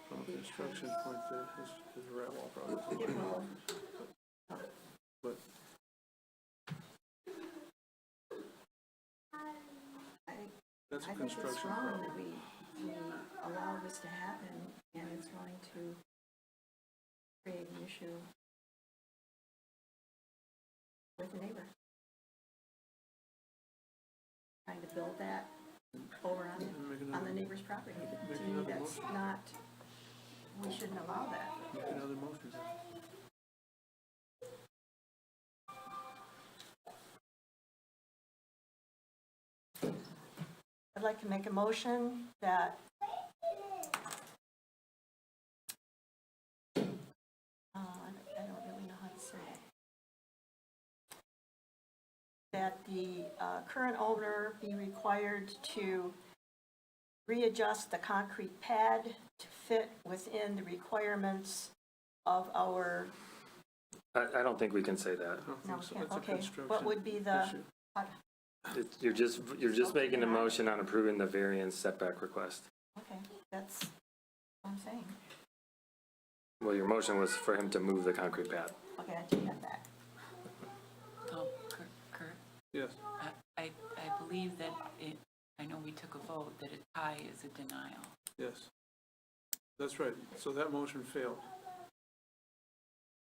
From construction point there, his rat wall probably. It will. But that's a I think it's construction wrong problem. that we allow this to happen, and it's going to create an issue with the neighbor. Trying to build that over on the neighbor's property. To me, that's not, we shouldn't allow that. Make another motion. I'd like to make a motion that I don't really know how to say it. That the current owner be required to readjust the concrete pad to fit within the requirements of our, I don't think we can say that. no, It's a okay, construction what would be the, issue. You're just making a motion on approving the variance setback request. okay, that's what I'm saying. Well, your motion was for him to move the concrete pad. Okay, I take that back. Oh, Kurt, Yes, I believe that I know we took a vote, that a tie is a denial. yes. That's right. So that motion failed.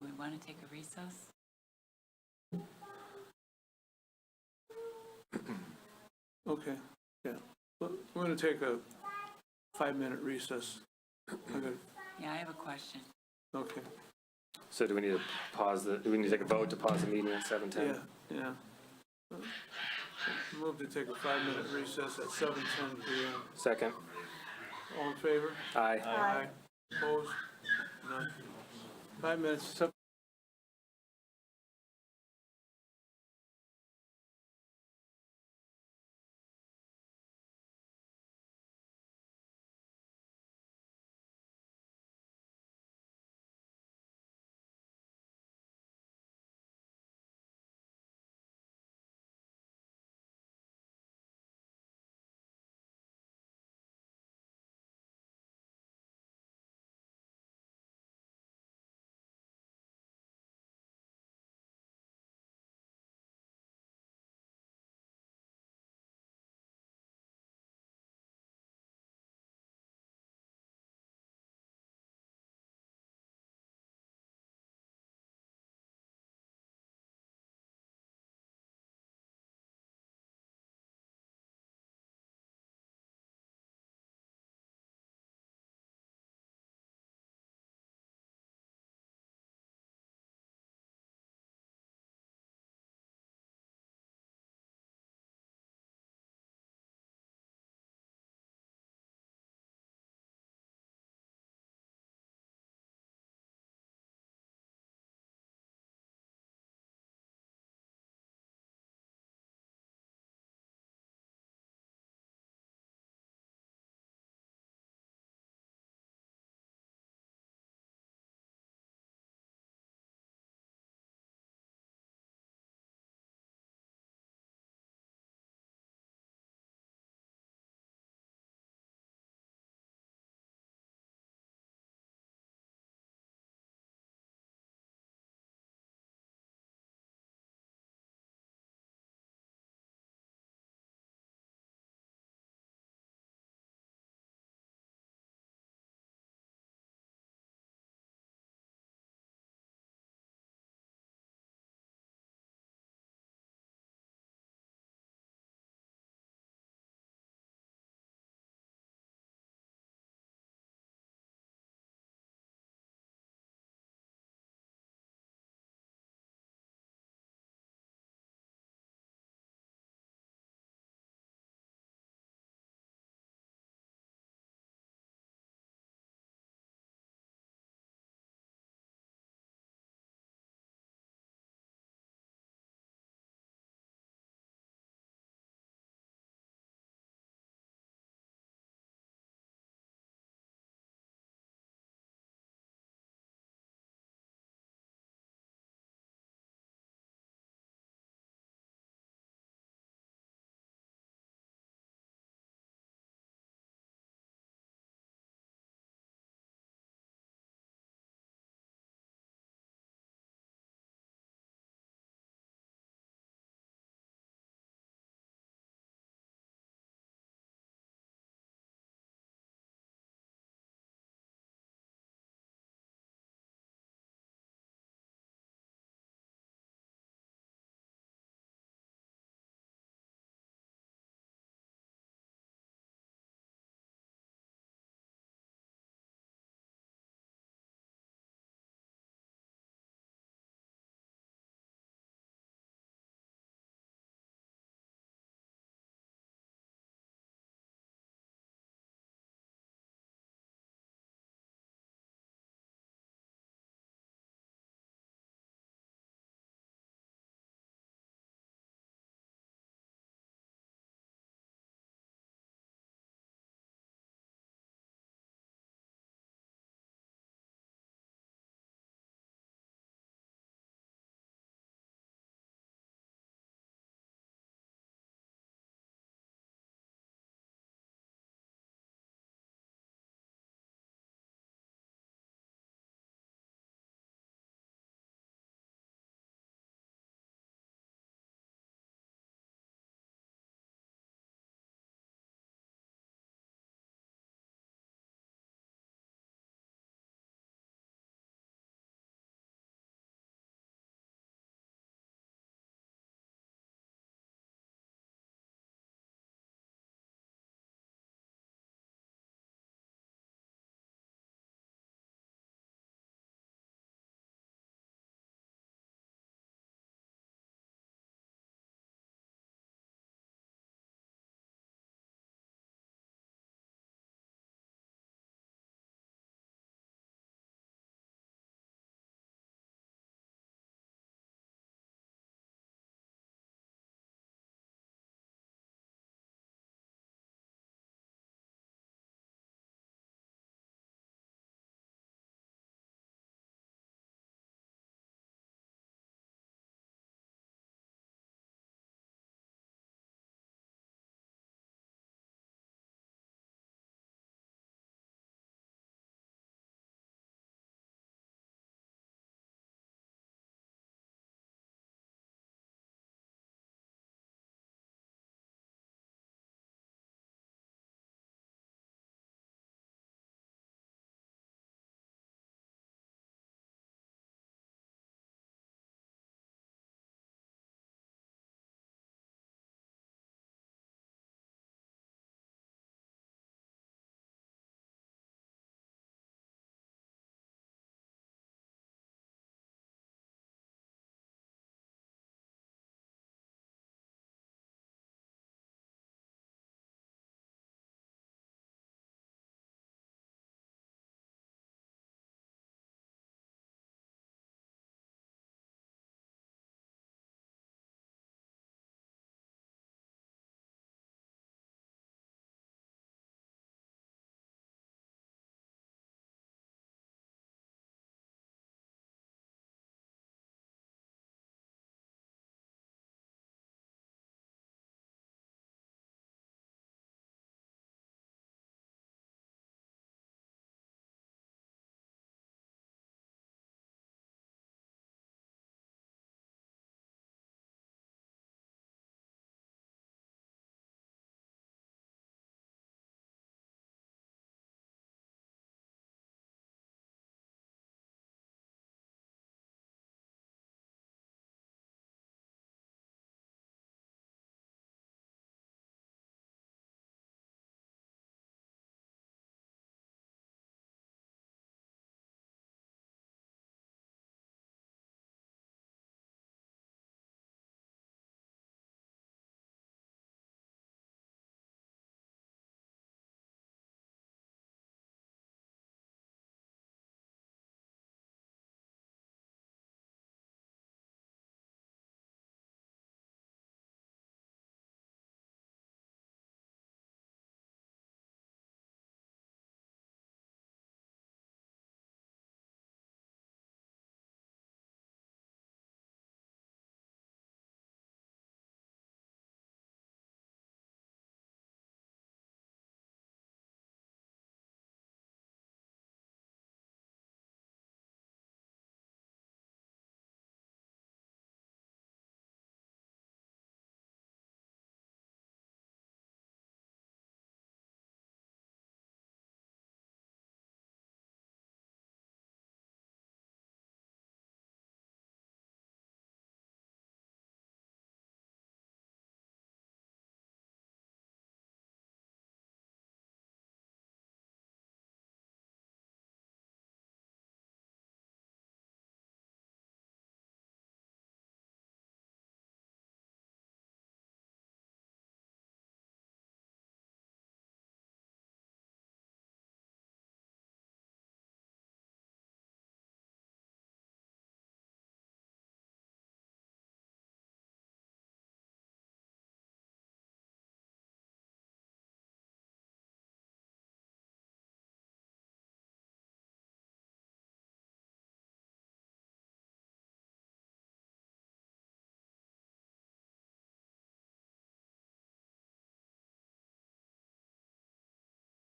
We want to take a recess? Okay, yeah. We're going to take a 5-minute recess. Okay, Yeah, I have a question. okay. So do we need to pause do we need to take a vote to pause the meeting at 7:10? Yeah. Move to take a 5-minute recess at 7:10 PM. Second? All in favor? Aye. Aye. Opposed? None. 5 minutes,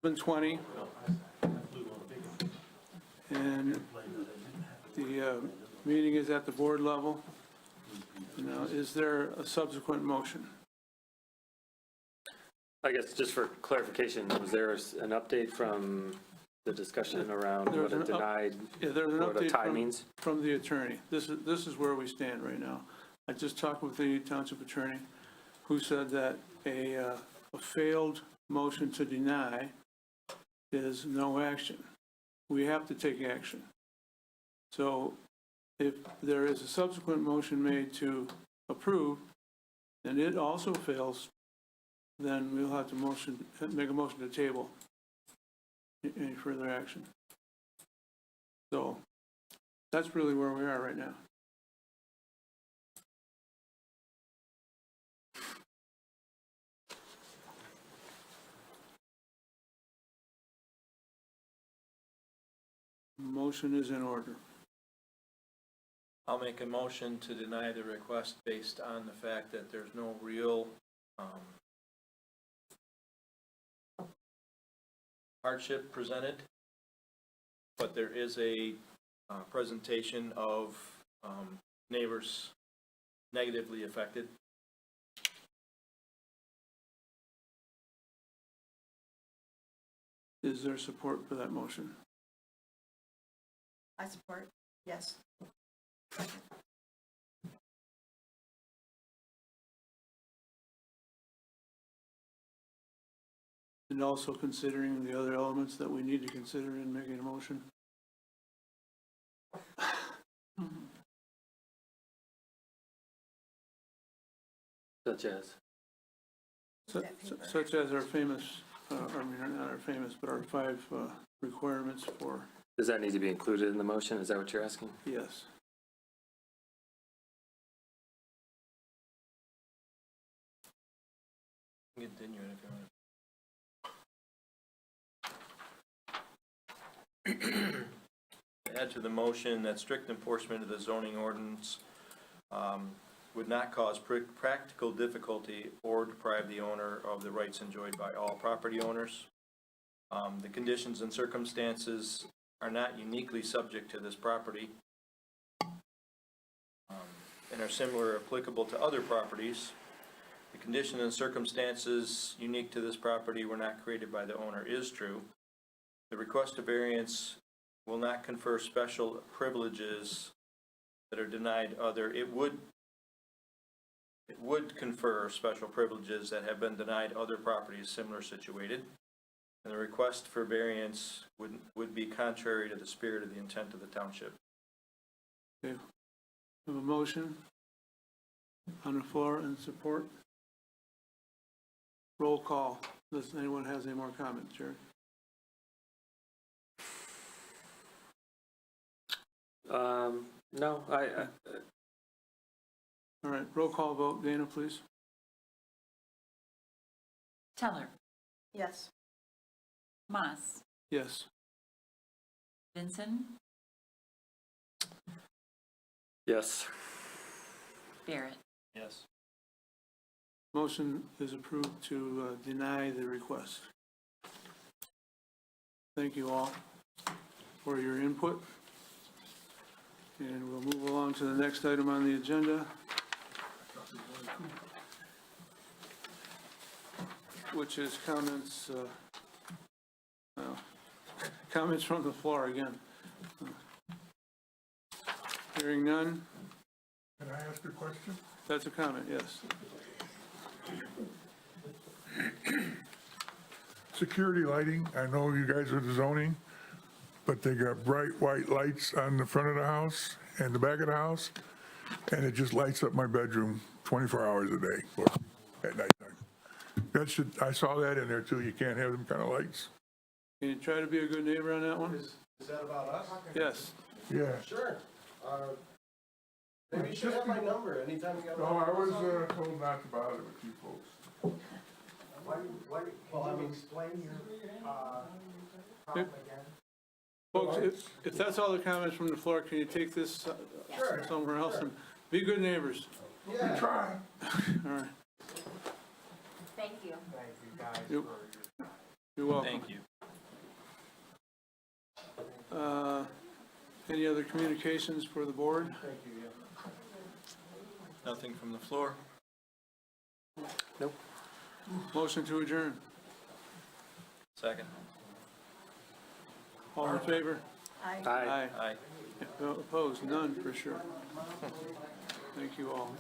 7:20. And the meeting is at the board level. Now, is there a subsequent motion? I guess just for clarification, was there an update from the discussion around what a denied, Yeah, there's an what a update tie means? from the attorney. This is where we stand right now. I just talked with the township attorney, who said that a failed motion to deny is no action. We have to take action. So if there is a subsequent motion made to approve, and it also fails, then we'll have to make a motion to table any further action. So that's really where we are right now. Motion is in order. I'll make a motion to deny the request based on the fact that there's no real hardship presented, but there is a presentation of neighbors negatively affected. Is there support for that motion? I support, yes. And also considering the other elements that we need to consider in making a motion? Such as? Such as our famous, I mean, not our famous, but our 5 requirements for, Does that need to be included in the motion? Is that what you're asking? yes. Continue it if you want. Add to the motion that strict enforcement of the zoning ordinance would not cause practical difficulty or deprive the owner of the rights enjoyed by all property owners. The conditions and circumstances are not uniquely subject to this property and are similar applicable to other properties. The condition and circumstances unique to this property were not created by the owner is true. The request of variance will not confer special privileges that are denied other. It would confer special privileges that have been denied other properties similar situated. And the request for variance would be contrary to the spirit of the intent of the township. Okay. We have a motion on the floor and support. Roll call. Does anyone has any more comments, Jerry? No, All right, roll call vote. Dana, please. Teller, Yes. Moss, Yes. Vincent, yes. Barrett. Yes. Motion is approved to deny the request. Thank you all for your input. And we'll move along to the next item on the agenda, which is comments, comments from the floor again. Hearing none. Can I ask a question? That's a comment, yes. Security lighting, I know you guys are the zoning, but they got bright white lights on the front of the house and the back of the house, and it just lights up my bedroom 24 hours a day or at nighttime. I saw that in there too. You can't have them kind of lights. Can you try to be a good neighbor on that one? Is that about us? Yes. Yeah. Sure. Maybe you should have my number anytime you got. No, I was told not to bother with you folks. Explain your problem again? Folks, if that's all the comments from the floor, can you take this somewhere else and be good neighbors? We try. All right. Thank you. Thank you guys Yep. You're welcome. Thank you. Any other communications for the board? Nothing from the floor. Nope. Motion to adjourn. Second. All in favor? Aye. Aye. Opposed? None, for sure. Thank you all.